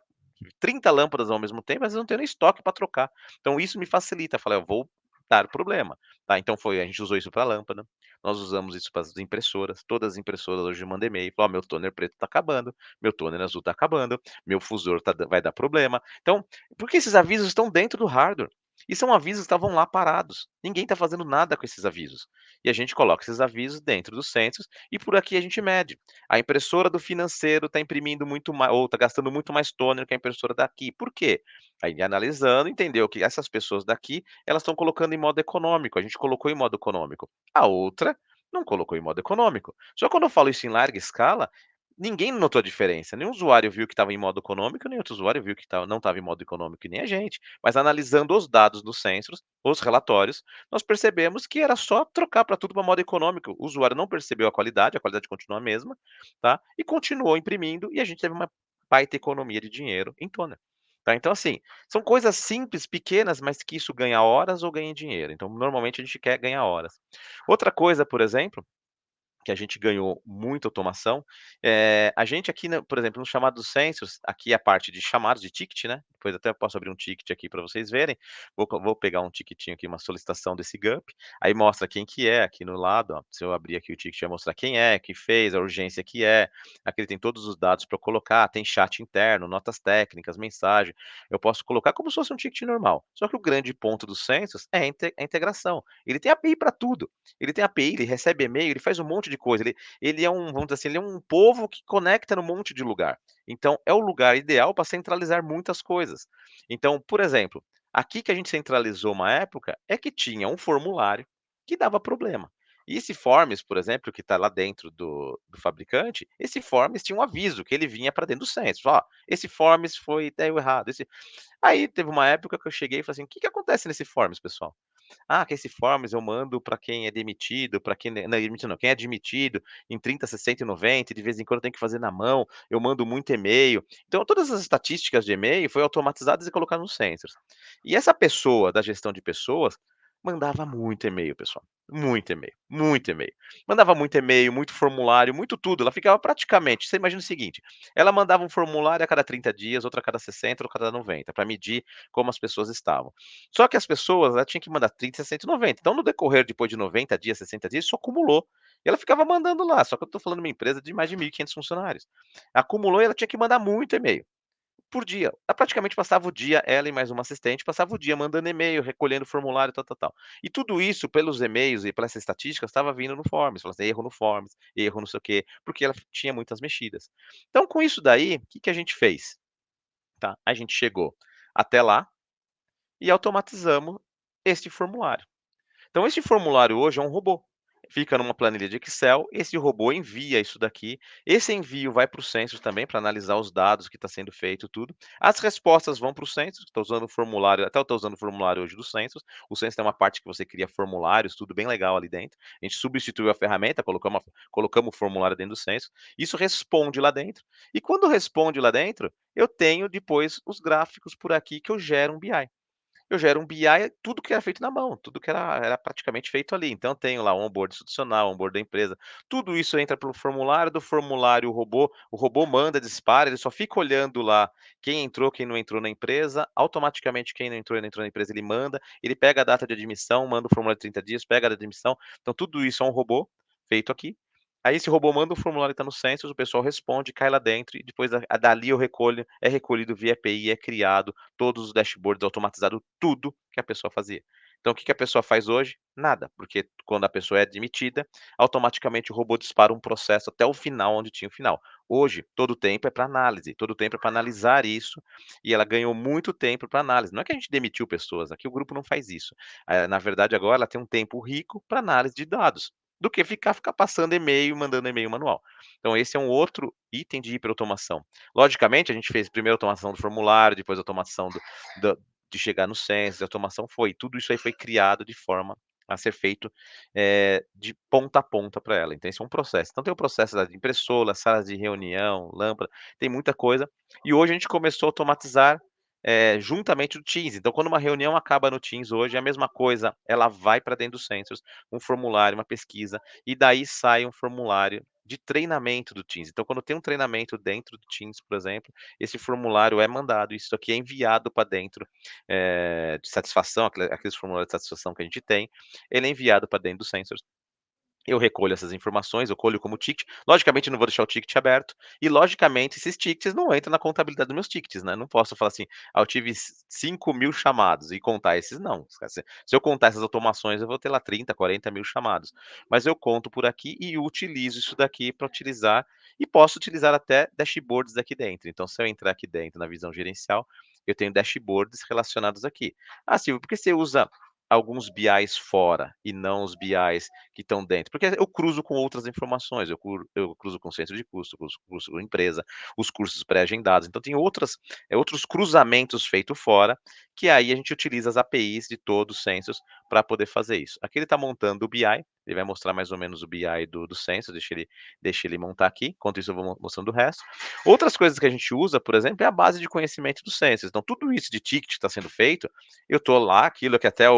30 lâmpadas ao mesmo tempo, mas eu não tenho nem estoque para trocar. Então, isso me facilita. Falar, eu vou dar problema, tá? Então a gente usou isso para lâmpada, nós usamos isso para as impressoras. Todas as impressoras hoje mandam e-mail, falam: "Ó, meu toner preto está acabando, meu toner azul está acabando, meu fusor vai dar problema". Então, porque esses avisos estão dentro do hardware. E são avisos que estavam lá parados. Ninguém está fazendo nada com esses avisos. E a gente coloca esses avisos dentro dos Sensors e por aqui a gente mede. A impressora do financeiro está imprimindo muito mais, ou está gastando muito mais toner que a impressora daqui. Por quê? Aí analisando, entendeu que essas pessoas daqui, elas estão colocando em modo econômico. A gente colocou em modo econômico. A outra não colocou em modo econômico. Só quando eu falo isso em larga escala, ninguém notou a diferença. Nenhum usuário viu que estava em modo econômico, nem outro usuário viu que não estava em modo econômico, e nem a gente. Mas analisando os dados dos Sensors, os relatórios, nós percebemos que era só trocar para tudo para modo econômico. O usuário não percebeu a qualidade continua a mesma, tá? E continuou imprimindo, e a gente teve uma baita economia de dinheiro em toner. Tá? Então, assim, são coisas simples, pequenas, mas que isso ganha horas ou ganha dinheiro. Então, normalmente a gente quer ganhar horas. Outra coisa, por exemplo, que a gente ganhou muita automação. A gente aqui, né, por exemplo, no chamado dos Sensors, aqui é a parte de chamados de ticket, né? Depois até eu posso abrir um ticket aqui para vocês verem. Vou pegar um ticketinho aqui, uma solicitação desse GUP. Aí mostra quem que é aqui no lado. Ó. Se eu abrir aqui o ticket, vai mostrar quem é, que fez, a urgência que é. Aqui ele tem todos os dados para colocar. Tem chat interno, notas técnicas, mensagem. Eu posso colocar como se fosse um ticket normal. Só que o grande ponto dos Sensors é a integração. Ele tem API para tudo. Ele tem API, ele recebe e-mail, ele faz um monte de coisa. Ele é um, vamos dizer assim, ele é um povo que conecta num monte de lugar. Então, é o lugar ideal para centralizar muitas coisas. Então, por exemplo, aqui que a gente centralizou uma época é que tinha um formulário que dava problema. E esse Forms, por exemplo, que está lá dentro do fabricante, esse Forms tinha um aviso que ele vinha para dentro do Census. Ó, esse Forms deu errado. Aí teve uma época que eu cheguei e falei assim: o que, que acontece nesse Forms, pessoal? Ah, que esse forms eu mando para quem é demitido, para quem não, demitido não, quem é admitido em 30, 60 e 90, de vez em quando eu tenho que fazer na mão, eu mando muito e-mail. Então todas as estatísticas de e-mail foi automatizadas e colocadas nos sensors. E essa pessoa da gestão de pessoas mandava muito e-mail, pessoal. Muito e-mail, muito e-mail. Mandava muito e-mail, muito formulário, muito tudo. Ela ficava praticamente, você imagina o seguinte, ela mandava um formulário a cada 30 dias, outro a cada 60, outro a cada 90, para medir como as pessoas estavam. Só que as pessoas, ela tinha que mandar 30, 60 e 90. Então, no decorrer, depois de 90 dias, 60 dias, isso acumulou. E ela ficava mandando lá. Só que eu estou falando de uma empresa de mais de 1.500 funcionários. Acumulou e ela tinha que mandar muito e-mail por dia. Ela praticamente passava o dia, ela e mais uma assistente, passava o dia mandando e-mail, recolhendo formulário, tal, tal, tal. E tudo isso, pelos e-mails e pelas estatísticas, estava vindo no Forms. Falava assim, erro no Forms, erro não sei o quê, porque ela tinha muitas mexidas. Então, com isso daí, o que, que a gente fez? Tá? A gente chegou até lá e automatizamos este formulário. Então, esse formulário hoje é um robô. Fica numa planilha de Excel, esse robô envia isso daqui, esse envio vai para o Census também, para analisar os dados que está sendo feito, tudo. As respostas vão para o Census, estou usando o formulário, até eu estou usando o formulário hoje do Census. O Census tem uma parte que você cria formulários, tudo bem legal ali dentro. A gente substituiu a ferramenta, colocamos o formulário dentro do Census, isso responde lá dentro. E quando responde lá dentro, eu tenho depois os gráficos por aqui que eu gero um BI. Eu gero um BI, tudo que era feito na mão, tudo que era praticamente feito ali. Então, tenho lá o onboard institucional, o onboard da empresa. Tudo isso entra pelo formulário, do formulário o robô manda, dispara, ele só fica olhando lá quem entrou, quem não entrou na empresa. Automaticamente, quem não entrou na empresa, ele manda. Ele pega a data de admissão, manda o formulário de 30 dias, pega a data de admissão. Então, tudo isso é um robô feito aqui. Aí esse robô manda o formulário, está no Census, o pessoal responde, cai lá dentro e depois dali eu recolho, é recolhido via API, é criado todos os dashboards automatizados, tudo que a pessoa fazia. Então, o que que a pessoa faz hoje? Nada, porque quando a pessoa é admitida, automaticamente o robô dispara um processo até o final, onde tinha o final. Hoje, todo o tempo é para análise, todo o tempo é para analisar isso, e ela ganhou muito tempo para análise. Não é que a gente demitiu pessoas, aqui o grupo não faz isso. Na verdade, agora ela tem um tempo rico para análise de dados, do que ficar passando e-mail, mandando e-mail manual. Então, esse é um outro item de hiperautomação. Logicamente, a gente fez primeiro a automação do formulário, depois a automação de chegar no Census, a automação tudo isso aí foi criado de forma a ser feito de ponta a ponta para ela. Então, esse é um processo. Então, tem o processo da impressora, salas de reunião, lâmpada, tem muita coisa. E hoje a gente começou a automatizar juntamente do Teams. Então, quando uma reunião acaba no Teams hoje, é a mesma coisa, ela vai para dentro do Census, um formulário, uma pesquisa, e daí sai um formulário de treinamento do Teams. Então, quando tem um treinamento dentro do Teams, por exemplo, esse formulário é mandado, isso aqui é enviado para dentro de satisfação, aqueles formulários de satisfação que a gente tem, ele é enviado para dentro do Sensors. Eu recolho essas informações, eu colho como ticket. Logicamente, eu não vou deixar o ticket aberto. E, logicamente, esses tickets não entram na contabilidade dos meus tickets, né? Não posso falar assim, eu tive 5.000 chamados e contar esses, não. Se eu contar essas automações, eu vou ter lá 30, 40 mil chamados. Mas eu conto por aqui e utilizo isso daqui para utilizar. E posso utilizar até dashboards aqui dentro. Então, se eu entrar aqui dentro na visão gerencial, eu tenho dashboards relacionados aqui. Ah, Silvio, por que você usa alguns BIs fora e não os BIs que estão dentro? Porque eu cruzo com outras informações, eu cruzo com centro de custo, cruzo com empresa, os cursos pré-agendados. Então, tem outros cruzamentos feitos fora, que aí a gente utiliza as APIs de todos os Census para poder fazer isso. Aqui ele está montando o BI, ele vai mostrar mais ou menos o BI do Census, deixa ele montar aqui, enquanto isso eu vou mostrando o resto. Outras coisas que a gente usa, por exemplo, é a base de conhecimento do Census. Então, tudo isso de ticket que está sendo feito, eu estou lá, aquilo que até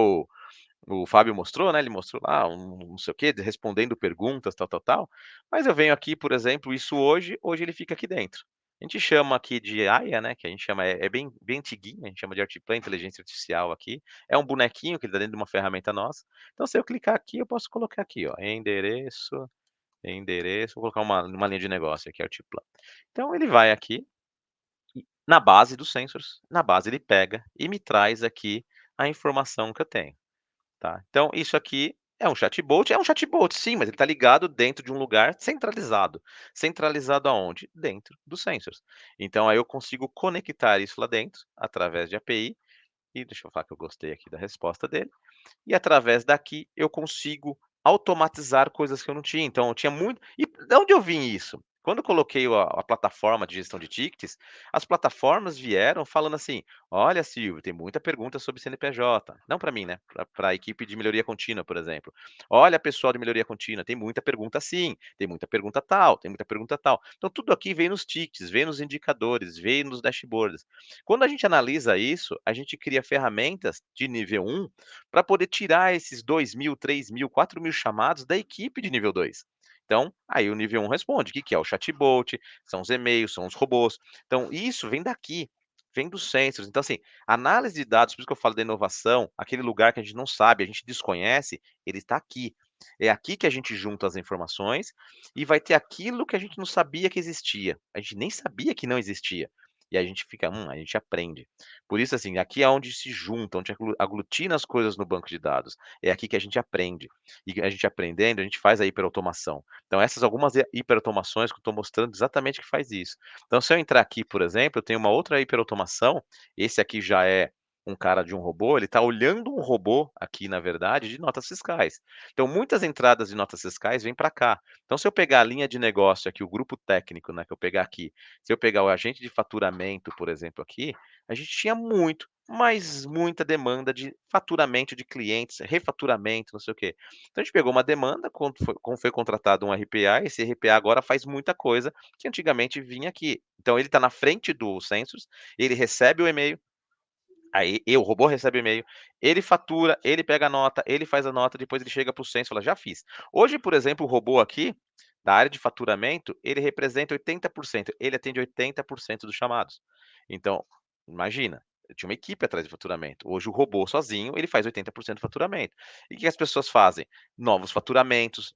o Fábio mostrou, né, ele mostrou lá não sei o quê, respondendo perguntas, tal, tal, tal, mas eu venho aqui, por exemplo, isso hoje ele fica aqui dentro. A gente chama aqui de AIA, né, que a gente chama é bem antiguinho, a gente chama de Artplan, inteligência artificial aqui, é um bonequinho que ele tá dentro de uma ferramenta nossa, então se eu clicar aqui, eu posso colocar aqui, ó, endereço, vou colocar uma linha de negócio aqui, Artplan. Então ele vai aqui, na base dos sensors, na base ele pega e me traz aqui a informação que eu tenho. Tá, então isso aqui é um chatbot sim, mas ele está ligado dentro de um lugar centralizado. Centralizado aonde? Dentro dos sensors. Então aí eu consigo conectar isso lá dentro, através de API, e deixa eu falar que eu gostei aqui da resposta dele, e através daqui eu consigo automatizar coisas que eu não tinha. Então eu tinha muito. E de onde eu vim isso? Quando eu coloquei a plataforma de gestão de tickets, as plataformas vieram falando assim: olha, Silvio, tem muita pergunta sobre CNPJ. Não para mim, né? Para a equipe de melhoria contínua, por exemplo. Olha, pessoal de melhoria contínua, tem muita pergunta sim, tem muita pergunta tal, tem muita pergunta tal. Então, tudo aqui vem nos tickets, vem nos indicadores, vem nos dashboards. Quando a gente analisa isso, a gente cria ferramentas de nível 1 para poder tirar esses 2.000, 3.000, 4.000 chamados da equipe de nível 2. Então, aí o nível 1 responde, o que que é? O chatbot, são os e-mails, são os robôs. Então, isso vem daqui, vem dos sensors. Então, assim, análise de dados, por isso que eu falo da inovação, aquele lugar que a gente não sabe, a gente desconhece, ele está aqui. É aqui que a gente junta as informações e vai ter aquilo que a gente não sabia que existia. A gente nem sabia que não existia. E a gente fica, a gente aprende. Por isso, assim, aqui é onde se junta, onde aglutina as coisas no banco de dados. É aqui que a gente aprende. E a gente aprendendo, a gente faz a hiperautomação. Então, essas algumas hiperautomações que eu estou mostrando exatamente que faz isso. Então, se eu entrar aqui, por exemplo, eu tenho uma outra hiperautomação. Esse aqui já é um cara de um robô, ele está olhando um robô aqui, na verdade, de notas fiscais. Então, muitas entradas de notas fiscais vêm para cá. Então, se eu pegar a linha de negócio aqui, o grupo técnico, né, que eu pegar aqui, se eu pegar o agente de faturamento, por exemplo, aqui, a gente tinha mas muita demanda de faturamento de clientes, refaturamento, não sei o quê. Então a gente pegou uma demanda, como foi contratado um RPA, esse RPA agora faz muita coisa que antigamente vinha aqui. Então ele está na frente do Census, ele recebe o e-mail, aí o robô recebe o e-mail, ele fatura, ele pega a nota, ele faz a nota, depois ele chega para o Census e fala, já fiz. Hoje, por exemplo, o robô aqui, da área de faturamento, ele representa 80%, ele atende 80% dos chamados. Então, imagina, eu tinha uma equipe atrás de faturamento. Hoje o robô sozinho, ele faz 80% do faturamento. E o que as pessoas fazem? Novos faturamentos,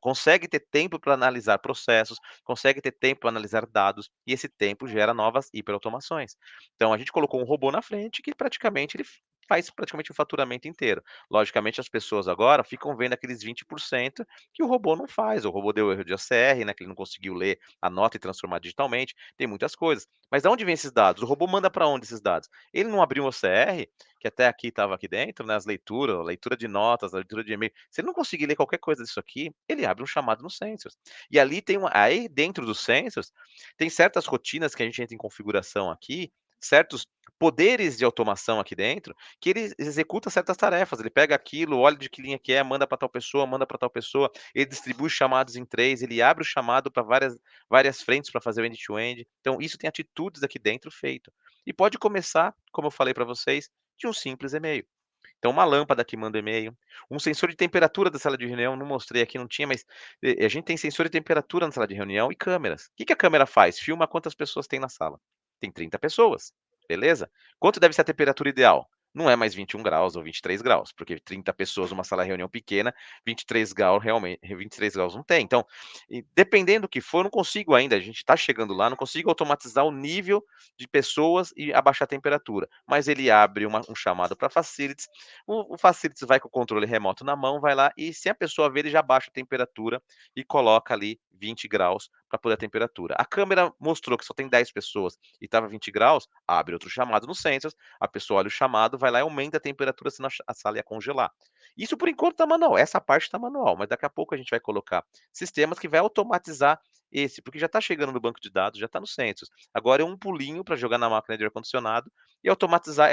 consegue ter tempo para analisar processos, consegue ter tempo para analisar dados, e esse tempo gera novas hiperautomações. Então a gente colocou um robô na frente que praticamente ele faz praticamente o faturamento inteiro. Logicamente as pessoas agora ficam vendo aqueles 20% que o robô não faz. O robô deu erro de OCR, né, que ele não conseguiu ler a nota e transformar digitalmente. Tem muitas coisas. Mas de onde vem esses dados? O robô manda para onde esses dados? Ele não abriu um OCR, que até aqui estava aqui dentro, né, as leituras, a leitura de notas, a leitura de e-mail. Se ele não conseguir ler qualquer coisa disso aqui, ele abre um chamado no Sensors. E ali aí dentro dos Sensors, tem certas rotinas que a gente entra em configuração aqui, certos poderes de automação aqui dentro, que ele executa certas tarefas. Ele pega aquilo, olha de que linha que é, manda para tal pessoa, manda para tal pessoa, ele distribui chamados em três, ele abre o chamado para várias frentes para fazer o end-to-end. Então, isso tem atitudes aqui dentro feito. E pode começar, como eu falei para vocês, de um simples e-mail. Então, uma lâmpada que manda e-mail, um sensor de temperatura da sala de reunião, não mostrei aqui, não tinha, mas a gente tem sensor de temperatura na sala de reunião e câmeras. O que que a câmera faz? Filma quantas pessoas tem na sala. Tem 30 pessoas, beleza? Quanto deve ser a temperatura ideal? Não é mais 21 graus ou 23 graus, porque 30 pessoas numa sala de reunião pequena, 23 graus realmente, 23 graus não tem. Então, dependendo do que for, não consigo ainda, a gente está chegando lá, não consigo automatizar o nível de pessoas e abaixar a temperatura. Mas ele abre um chamado para facilities, o facilities vai com o controle remoto na mão, vai lá e se a pessoa ver, ele já baixa a temperatura e coloca ali 20 graus para poder a temperatura. A câmera mostrou que só tem 10 pessoas e estava 20 graus, abre outro chamado no Sensors, a pessoa olha o chamado, vai lá e aumenta a temperatura, senão a sala ia congelar. Isso por enquanto está manual, essa parte está manual, mas daqui a pouco a gente vai colocar sistemas que vai automatizar porque já está chegando no banco de dados, já está no Sensors. Agora é um pulinho para jogar na máquina de ar-condicionado e automatizar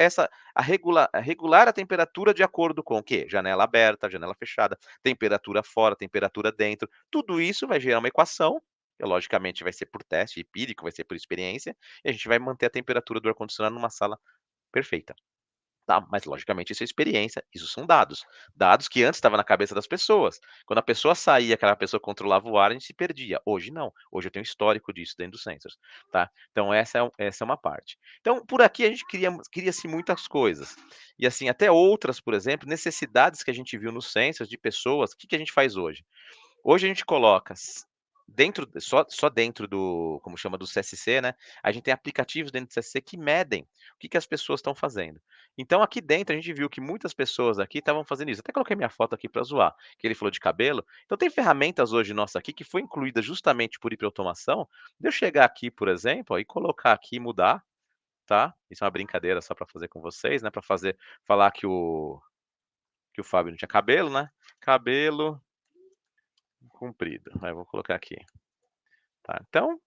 regular a temperatura de acordo com o quê? Janela aberta, janela fechada, temperatura fora, temperatura dentro. Tudo isso vai gerar uma equação, que logicamente vai ser por teste empírico, vai ser por experiência, e a gente vai manter a temperatura do ar-condicionado numa sala perfeita. Tá, mas logicamente isso é experiência, isso são dados. Dados que antes estavam na cabeça das pessoas. Quando a pessoa saía, aquela pessoa controlava o ar, a gente se perdia. Hoje não. Hoje eu tenho histórico disso dentro do Sensors, tá? Então essa é uma parte. Então, por aqui a gente cria-se muitas coisas. E assim, até outras, por exemplo, necessidades que a gente viu nos Sensors de pessoas, o que que a gente faz hoje? Hoje a gente coloca só dentro do, como chama, do CSC, né, a gente tem aplicativos dentro do CSC que medem o que as pessoas estão fazendo. Então aqui dentro a gente viu que muitas pessoas aqui estavam fazendo isso. Até coloquei minha foto aqui para zoar, que ele falou de cabelo. Então tem ferramentas hoje nossa aqui que foi incluída justamente por hiperautomação, de eu chegar aqui, por exemplo, ó, e colocar aqui e mudar, tá? Isso é uma brincadeira só para fazer com vocês, né, para falar que o Fábio não tinha cabelo, né? Cabelo comprido. Aí vou colocar aqui. Tá? Então,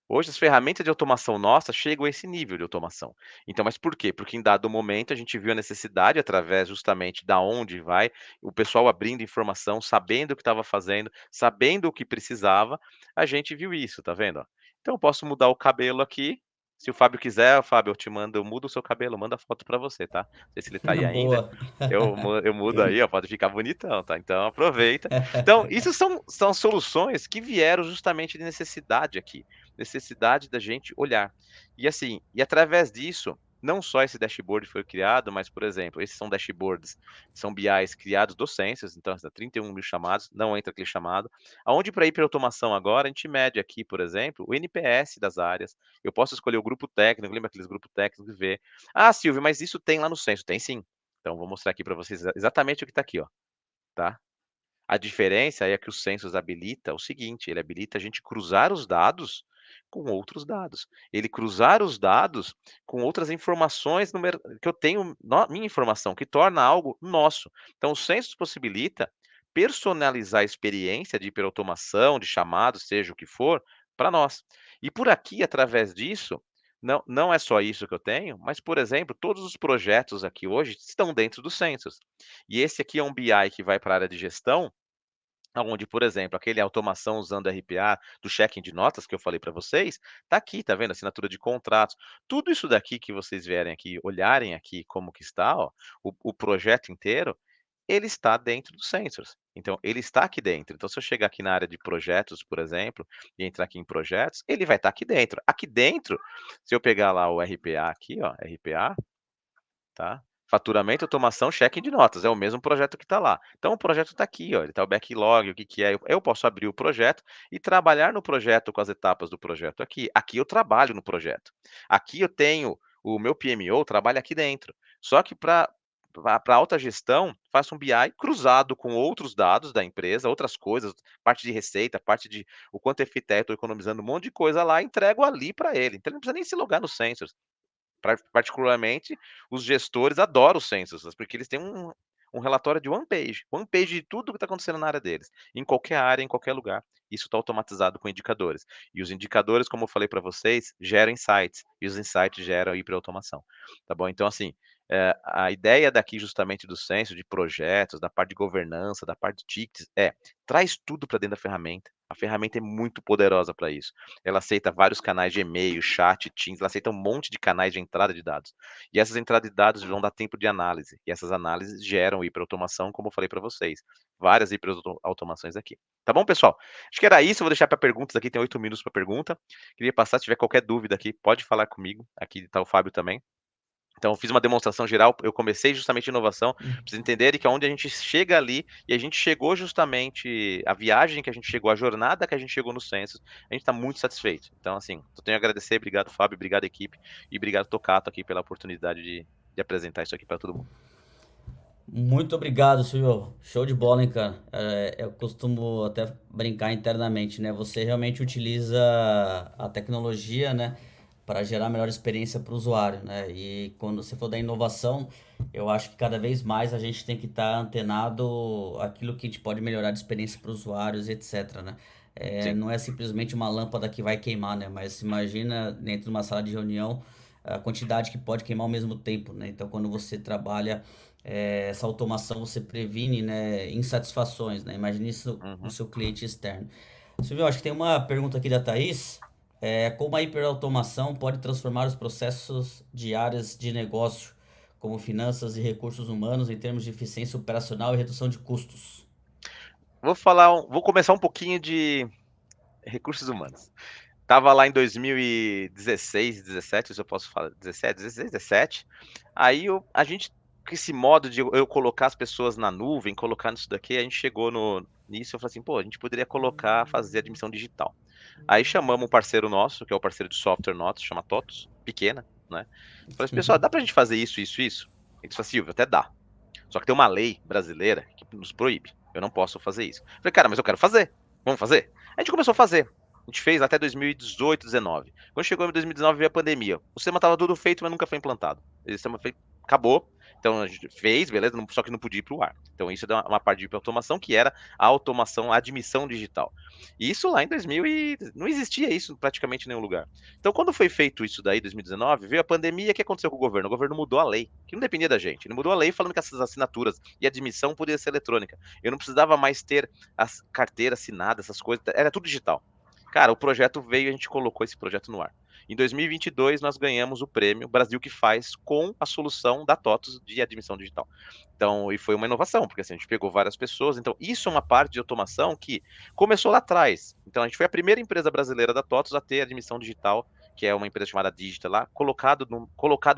hoje as ferramentas de automação nossas chegam a esse nível de automação. Então, mas por quê? Porque em dado momento a gente viu a necessidade, através justamente da onde vai, o pessoal abrindo informação, sabendo o que estava fazendo, sabendo o que precisava, a gente viu isso, tá vendo? Ó? Então eu posso mudar o cabelo aqui. Se o Fábio quiser, Fábio, eu mudo o seu cabelo, mando a foto para você, tá? Não sei se ele tá aí ainda. Boa. Eu mudo aí, ó, pode ficar bonitão, tá? Então aproveita. Então, isso são soluções que vieram justamente de necessidade aqui, necessidade da gente olhar. E assim, e através disso, não só esse dashboard foi criado, mas, por exemplo, esses são dashboards, são BIs criados do Census, então, 31 mil chamados, não entra aquele chamado. Aonde para ir para automação agora, a gente mede aqui, por exemplo, o NPS das áreas. Eu posso escolher o grupo técnico, lembra aqueles grupos técnicos e ver. Ah, Silvio, mas isso tem lá no Census? Tem sim. Então, vou mostrar aqui para vocês exatamente o que está aqui, ó, tá? A diferença é que o Census habilita o seguinte, ele habilita a gente cruzar os dados com outros dados. Ele cruzar os dados com outras informações que eu tenho, minha informação, que torna algo nosso. Então, o Census possibilita personalizar a experiência de hiperautomação, de chamados, seja o que for, para nós. E por aqui, através disso, não é só isso que eu tenho, mas, por exemplo, todos os projetos aqui hoje estão dentro do Census. E esse aqui é um BI que vai para a área de gestão, aonde, por exemplo, aquele automação usando RPA do check-in de notas que eu falei para vocês, tá aqui, tá vendo? Assinatura de contratos. Tudo isso daqui que vocês vierem aqui, olharem aqui como que está, ó, o projeto inteiro, ele está dentro do Sensors. Então, ele está aqui dentro. Então, se eu chegar aqui na área de projetos, por exemplo, e entrar aqui em projetos, ele vai estar aqui dentro. Aqui dentro, se eu pegar lá o RPA aqui, ó, RPA, tá? Faturamento, automação, cheque de notas, é o mesmo projeto que está lá. Então o projeto está aqui, ó, ele está o backlog, o que que é. Eu posso abrir o projeto e trabalhar no projeto com as etapas do projeto aqui. Aqui eu trabalho no projeto. Aqui eu tenho o meu PMO, trabalha aqui dentro. Só que para alta gestão, faço um BI cruzado com outros dados da empresa, outras coisas, parte de receita, parte de o quanto é FTE, estou economizando um monte de coisa lá, entrego ali para ele. Então ele não precisa nem se logar no Sensors. Particularmente, os gestores adoram o Census, porque eles têm um relatório de one page de tudo que está acontecendo na área deles, em qualquer área, em qualquer lugar. Isso está automatizado com indicadores. E os indicadores, como eu falei para vocês, geram insights, e os insights geram hiperautomação. Tá bom? Então, assim, a ideia daqui justamente do Census, de projetos, da parte de governança, da parte de tickets, traz tudo para dentro da ferramenta. A ferramenta é muito poderosa para isso. Ela aceita vários canais de e-mail, chat, Teams, ela aceita um monte de canais de entrada de dados. E essas entradas de dados vão dar tempo de análise. E essas análises geram hiperautomação, como eu falei para vocês. Várias hiperautomações aqui. Tá bom, pessoal? Acho que era isso. Eu vou deixar para perguntas aqui. Tem 8 minutos para pergunta. Queria passar, se tiver qualquer dúvida aqui, pode falar comigo. Aqui está o Fábio também. Então, eu fiz uma demonstração geral, eu comecei justamente inovação, para vocês entenderem que onde a gente chega ali, e a gente chegou justamente, a viagem que a gente chegou, a jornada que a gente chegou no Census, a gente está muito satisfeito. Então, assim, eu tenho a agradecer, obrigado Fábio, obrigado equipe, e obrigado Tocato aqui pela oportunidade de apresentar isso aqui para todo mundo. Muito obrigado, Silvio. Show de bola, hein, cara? Eu costumo até brincar internamente, né? Você realmente utiliza a tecnologia, né, para gerar melhor experiência para o usuário, né? E quando você for da inovação, eu acho que cada vez mais a gente tem que estar antenado àquilo que a gente pode melhorar de experiência para os usuários, etc, né? Sim. Não é simplesmente uma lâmpada que vai queimar, né? Mas imagina dentro de uma sala de reunião a quantidade que pode queimar ao mesmo tempo, né? Então, quando você trabalha essa automação, você previne, né, insatisfações, né? Imagine isso no Uhum. seu cliente externo. Silvio, acho que tem uma pergunta aqui da Thaís. Como a hiperautomação pode transformar os processos de áreas de negócio, como finanças e recursos humanos em termos de eficiência operacional e redução de custos? Vou começar um pouquinho de recursos humanos. Tava lá em 2016, 17, se eu posso falar, 17, 16, 17. Aí a gente, com esse modo de eu colocar as pessoas na nuvem, colocar nisso daqui, a gente chegou nisso, eu falei assim, pô, a gente poderia fazer admissão digital. Aí chamamos um parceiro nosso, que é o parceiro de software nosso, chama TOTOS, pequena, né? Falei assim, pessoal, dá pra gente fazer isso, isso, isso? Ele disse, Silvio, até dá. Só que tem uma lei brasileira que nos proíbe. Eu não posso fazer isso. Falei, cara, mas eu quero fazer. Vamos fazer? A gente começou a fazer. A gente fez até 2018, 2019. Quando chegou em 2019, veio a pandemia. O sistema estava tudo feito, mas nunca foi implantado. O sistema acabou. Então a gente fez, beleza, só que não podia ir para o ar. Então isso deu uma parte de automação que era a automação, a admissão digital. E isso lá em 2000 não existia isso praticamente em nenhum lugar. Então quando foi feito isso daí, 2019, veio a pandemia, o que aconteceu com o governo? O governo mudou a lei, que não dependia da gente. Ele mudou a lei falando que essas assinaturas e admissão podia ser eletrônica. Eu não precisava mais ter as carteiras assinadas, essas coisas, era tudo digital. Cara, o projeto veio e a gente colocou esse projeto no ar. Em 2022, nós ganhamos o prêmio Brasil que faz com a solução da TOTOS de admissão digital. Então, e foi uma inovação, porque assim, a gente pegou várias pessoas. Então, isso é uma parte de automação que começou lá atrás. Então, a gente foi a primeira empresa brasileira da TOTOS a ter admissão digital, que é uma empresa chamada Digita lá, colocado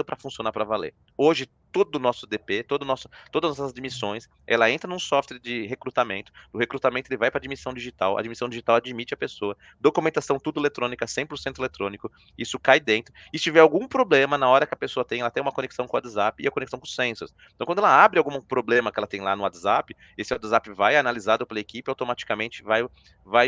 para funcionar para valer. Hoje, todo o nosso DP, todas as nossas admissões, ela entra num software de recrutamento. Do recrutamento ele vai para admissão digital. A admissão digital admite a pessoa. Documentação tudo eletrônica, 100% eletrônico. Isso cai dentro. E se tiver algum problema na hora que a pessoa tem, ela tem uma conexão com o WhatsApp e a conexão com os sensors. Então, quando ela abre algum problema que ela tem lá no WhatsApp, esse WhatsApp vai analisado pela equipe, automaticamente vai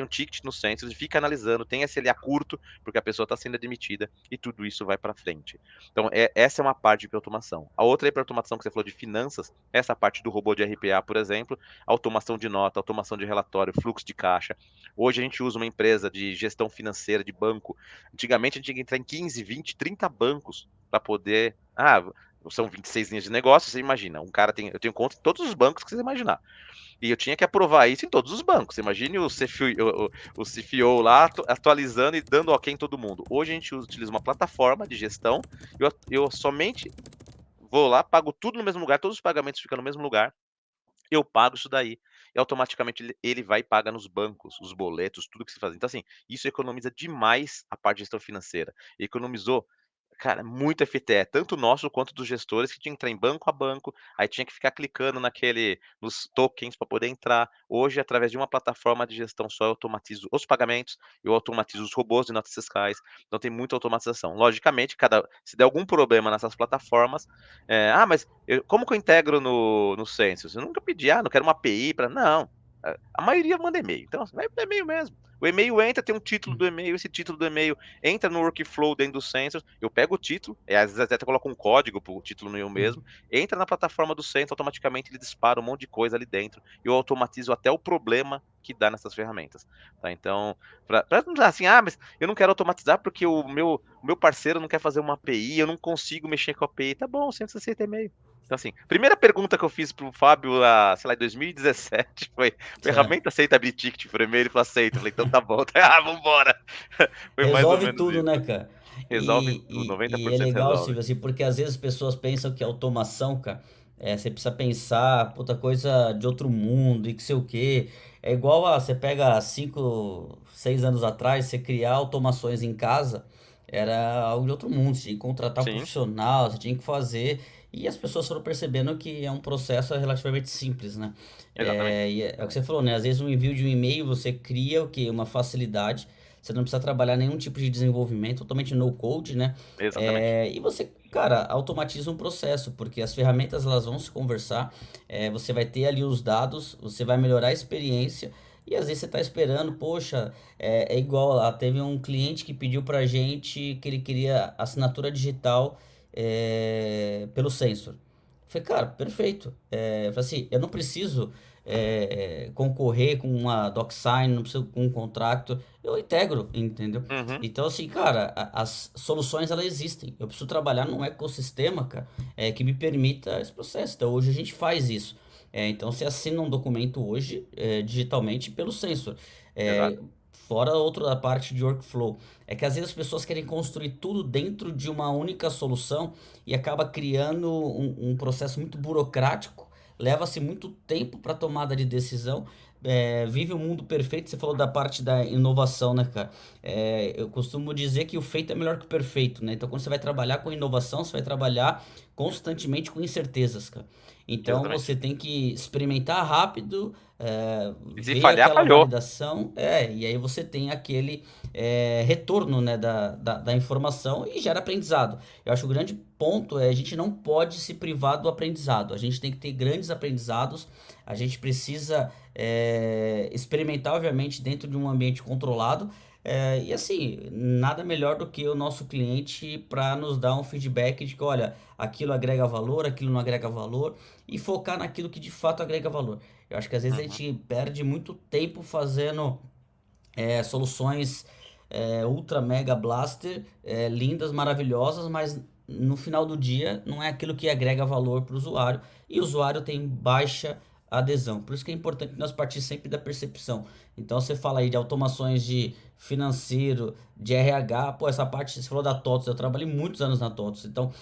um ticket no sensors e fica analisando, tem SLA curto, porque a pessoa está sendo admitida e tudo isso vai para frente. Então, essa é uma parte de automação. A outra automação que você falou de finanças, essa parte do robô de RPA, por exemplo, automação de nota, automação de relatório, fluxo de caixa. Hoje a gente usa uma empresa de gestão financeira de banco. Antigamente a gente tinha que entrar em 15, 20, 30 bancos para poder. São 26 linhas de negócio, você imagina. Eu tenho conta em todos os bancos que você imaginar. E eu tinha que aprovar isso em todos os bancos. Imagine o CFO lá atualizando e dando ok em todo mundo. Hoje a gente utiliza uma plataforma de gestão. Eu somente vou lá, pago tudo no mesmo lugar, todos os pagamentos ficam no mesmo lugar. Eu pago isso daí. E automaticamente ele vai e paga nos bancos, os boletos, tudo que se faz. Então, assim, isso economiza demais a parte de gestão financeira. Economizou. Cara, muito FTE, tanto nosso quanto dos gestores, que tinha que entrar em banco a banco, aí tinha que ficar clicando nos tokens para poder entrar. Hoje, através de uma plataforma de gestão só, eu automatizo os pagamentos, eu automatizo os robôs de notas fiscais, então tem muita automatização. Logicamente, se der algum problema nessas plataformas, mas como que eu integro no Census? Eu nunca pedi, não quero uma API para. Não. A maioria manda e-mail, então vai por e-mail mesmo. O e-mail entra, tem um título do e-mail, esse título do e-mail entra no workflow dentro do Sensors, eu pego o título, às vezes até coloco um código para o título no eu mesmo, entra na plataforma do Sensors, automaticamente ele dispara um monte de coisa ali dentro, eu automatizo até o problema que dá nessas ferramentas. Tá? Então, para não dizer assim, mas eu não quero automatizar porque o meu parceiro não quer fazer uma API, eu não consigo mexer com a API, tá bom, Sensors aceita e-mail. Então, assim, primeira pergunta que eu fiz pro Fábio, sei lá, em 2017, foi: ferramenta aceita ticket por e-mail? Ele falou: aceita. Eu falei: então tá bom, vambora. Foi mais ou Resolve menos tudo, isso. né, cara? Resolve tudo, E é 90% legal, resolve. Silvio, assim, porque às vezes as pessoas pensam que automação, cara, você precisa pensar, puta, coisa de outro mundo e que sei o quê. É igual você pega 5, 6 anos atrás, você criar automações em casa, era algo de outro mundo. Você tinha que contratar um Sim, profissional, você tinha que fazer. E as pessoas foram percebendo que é um processo relativamente simples, né? exatamente. E é o que você falou, né? Às vezes um envio de um e-mail você cria o quê? Uma facilidade. Você não precisa trabalhar nenhum tipo de desenvolvimento, totalmente no code, né? Exatamente. E você, cara, automatiza um processo, porque as ferramentas elas vão se conversar, você vai ter ali os dados, você vai melhorar a experiência. E às vezes você está esperando, poxa, é igual lá, teve um cliente que pediu pra gente que ele queria assinatura digital pelo Sensor. Eu falei, cara, perfeito. Eu falei assim, eu não preciso concorrer com uma DocSign, não preciso com um contrato, eu integro, entendeu? Uhum, Então, assim, cara, as soluções elas existem. Eu preciso trabalhar num ecossistema, cara, que me permita esse processo. Então, hoje a gente faz isso. Então, você assina um documento hoje digitalmente pelo Sensor. exato. É, Fora outra parte de workflow. É que às vezes as pessoas querem construir tudo dentro de uma única solução e acaba criando um processo muito burocrático, leva-se muito tempo para tomada de decisão. Vive um mundo perfeito. Você falou da parte da inovação, né, cara? Eu costumo dizer que o feito é melhor que o perfeito, né? Então, quando você vai trabalhar com inovação, você vai trabalhar constantemente com incertezas, cara. Então, Exatamente. você tem que experimentar rápido, E se ver falhar, aquela falhou. validação, e aí você tem aquele retorno, né, da informação e gera aprendizado. Eu acho que o grande ponto é a gente não pode se privar do aprendizado. A gente tem que ter grandes aprendizados. A gente precisa experimentar, obviamente, dentro de um ambiente controlado. E assim, nada melhor do que o nosso cliente para nos dar um feedback de que, olha, aquilo agrega valor, aquilo não agrega valor, e focar naquilo que de fato agrega valor. Eu acho que às vezes a Uhum. gente perde muito tempo fazendo soluções ultra mega blaster, lindas, maravilhosas, mas no final do dia não é aquilo que agrega valor para o usuário, e o usuário tem baixa adesão. Por isso que é importante nós partir sempre da percepção. Então você fala aí de automações de financeiro, de RH, pô, essa parte, você falou da TOTS, eu trabalhei muitos anos na TOTS, então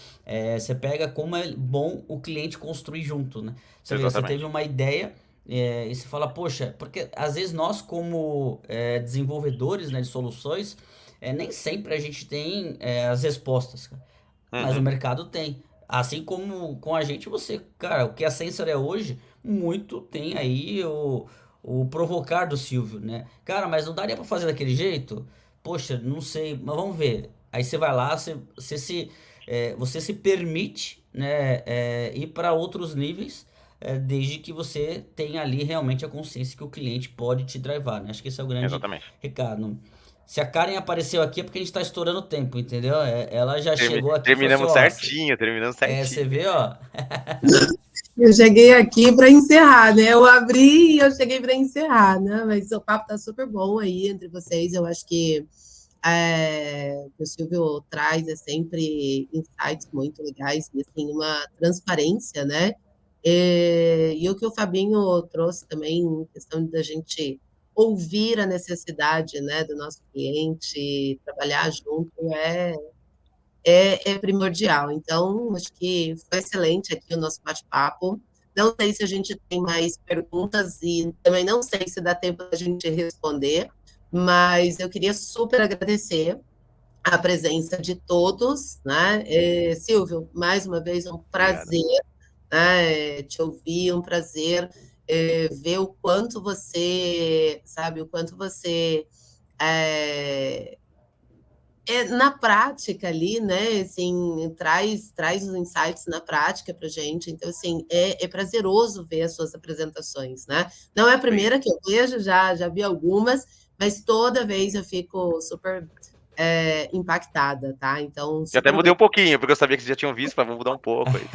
você pega como é bom o cliente construir junto, né? Você vê, você teve Exatamente. uma ideia, e você fala, poxa, porque às vezes nós como desenvolvedores, né, de soluções, nem sempre a gente tem as respostas, cara. Mas o Uhum. mercado tem. Assim como com a gente, você, cara, o que a Sensor é hoje, muito tem aí o provocar do Silvio, né? Cara, mas não daria pra fazer daquele jeito? Poxa, não sei, mas vamos ver. Aí você vai lá, você se permite, né, ir para outros níveis, desde que você tenha ali realmente a consciência que o cliente pode te drivar, né? Acho que esse é o grande Exatamente. recado. Se a Karen apareceu aqui é porque a gente tá estourando o tempo, entendeu? Ela já chegou aqui e falou assim, Terminamos ó, certinho, terminamos você certinho. vê, ó. Eu cheguei aqui para encerrar, né? Eu abri e eu cheguei para encerrar, né? Mas o papo tá super bom aí entre vocês. Eu acho que o Silvio traz sempre insights muito legais e assim, uma transparência, né? E o que o Fabinho trouxe também, em questão da gente ouvir a necessidade, né, do nosso cliente, trabalhar junto, é primordial. Então, acho que foi excelente aqui o nosso bate-papo. Não sei se a gente tem mais perguntas e também não sei se dá tempo da gente responder, mas eu queria super agradecer a presença de todos, né? Silvio, mais uma vez, um Obrigado. prazer, né, te ouvir, um prazer ver o quanto você, sabe, o quanto você é, na prática ali, né, assim, traz os insights na prática para gente. Então, assim, é prazeroso ver as suas apresentações, né? Não é a Obrigado. primeira que eu vejo, já vi algumas, mas toda vez eu fico super impactada, tá? Então, Eu até super mudei um obrigada. pouquinho, porque eu sabia que vocês já tinham visto, falei, vamos mudar um pouco aí.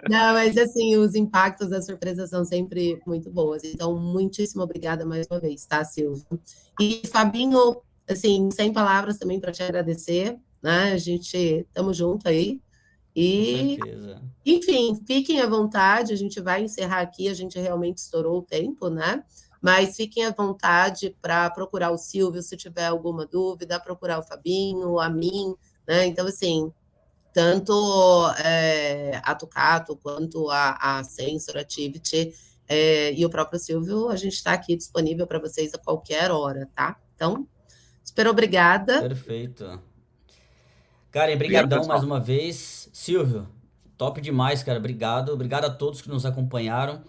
Não, mas assim, os impactos da surpresa são sempre muito boas. Então, muitíssimo obrigada mais uma vez, tá, Silvio? E Fabinho, assim, sem palavras também para te agradecer, né? A gente estamos junto aí. Com E, certeza. enfim, fiquem à vontade, a gente vai encerrar aqui, a gente realmente estourou o tempo, né? Mas fiquem à vontade para procurar o Silvio se tiver alguma dúvida, procurar o Fabinho, a mim, né? Então, assim, tanto a Tucato quanto a Sensor Activity e o próprio Silvio, a gente está aqui disponível para vocês a qualquer hora, tá? Então, super obrigada. Perfeito. Karen, Obrigado, brigadão mais pessoal. uma vez. Silvio, top demais, cara. Obrigado. Obrigado a todos que nos acompanharam.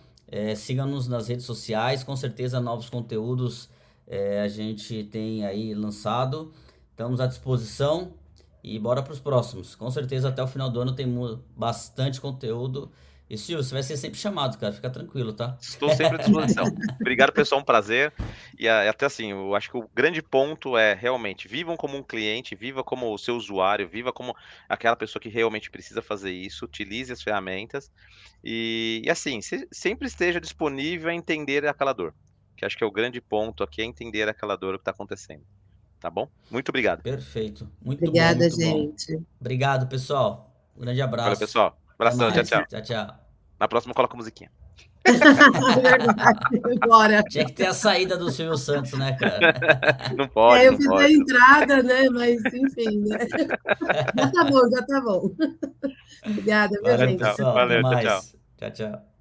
Siga-nos nas redes sociais. Com certeza, novos conteúdos a gente tem aí lançado. Estamos à disposição e bora para os próximos. Com certeza, até o final do ano tem bastante conteúdo. E Silvio, você vai ser sempre chamado, cara. Fica tranquilo, tá? Estou sempre à disposição. Obrigado, pessoal, um prazer. E até assim, eu acho que o grande ponto é realmente vivam como um cliente, viva como o seu usuário, viva como aquela pessoa que realmente precisa fazer isso, utilize as ferramentas e assim, sempre esteja disponível a entender aquela dor. Que acho que é o grande ponto aqui, é entender aquela dor o que está acontecendo. Tá bom? Muito obrigado. Perfeito. Muito bom, Obrigada, muito bom. gente. Obrigado, pessoal. Um grande Valeu, abraço. pessoal. Até Abração, tchau, mais. tchau. Tchau, tchau. Na próxima, coloca a musiquinha. Verdade, bora. Tinha que ter a saída do Silvio Santos, né, cara? Não pode, Eu não fiz a pode. entrada, né? Mas, enfim, né? Já tá bom, já tá bom. Obrigada, viu, Valeu, gente? Tchau, pessoal. Até valeu, tchau, tchau. mais. Tchau, tchau.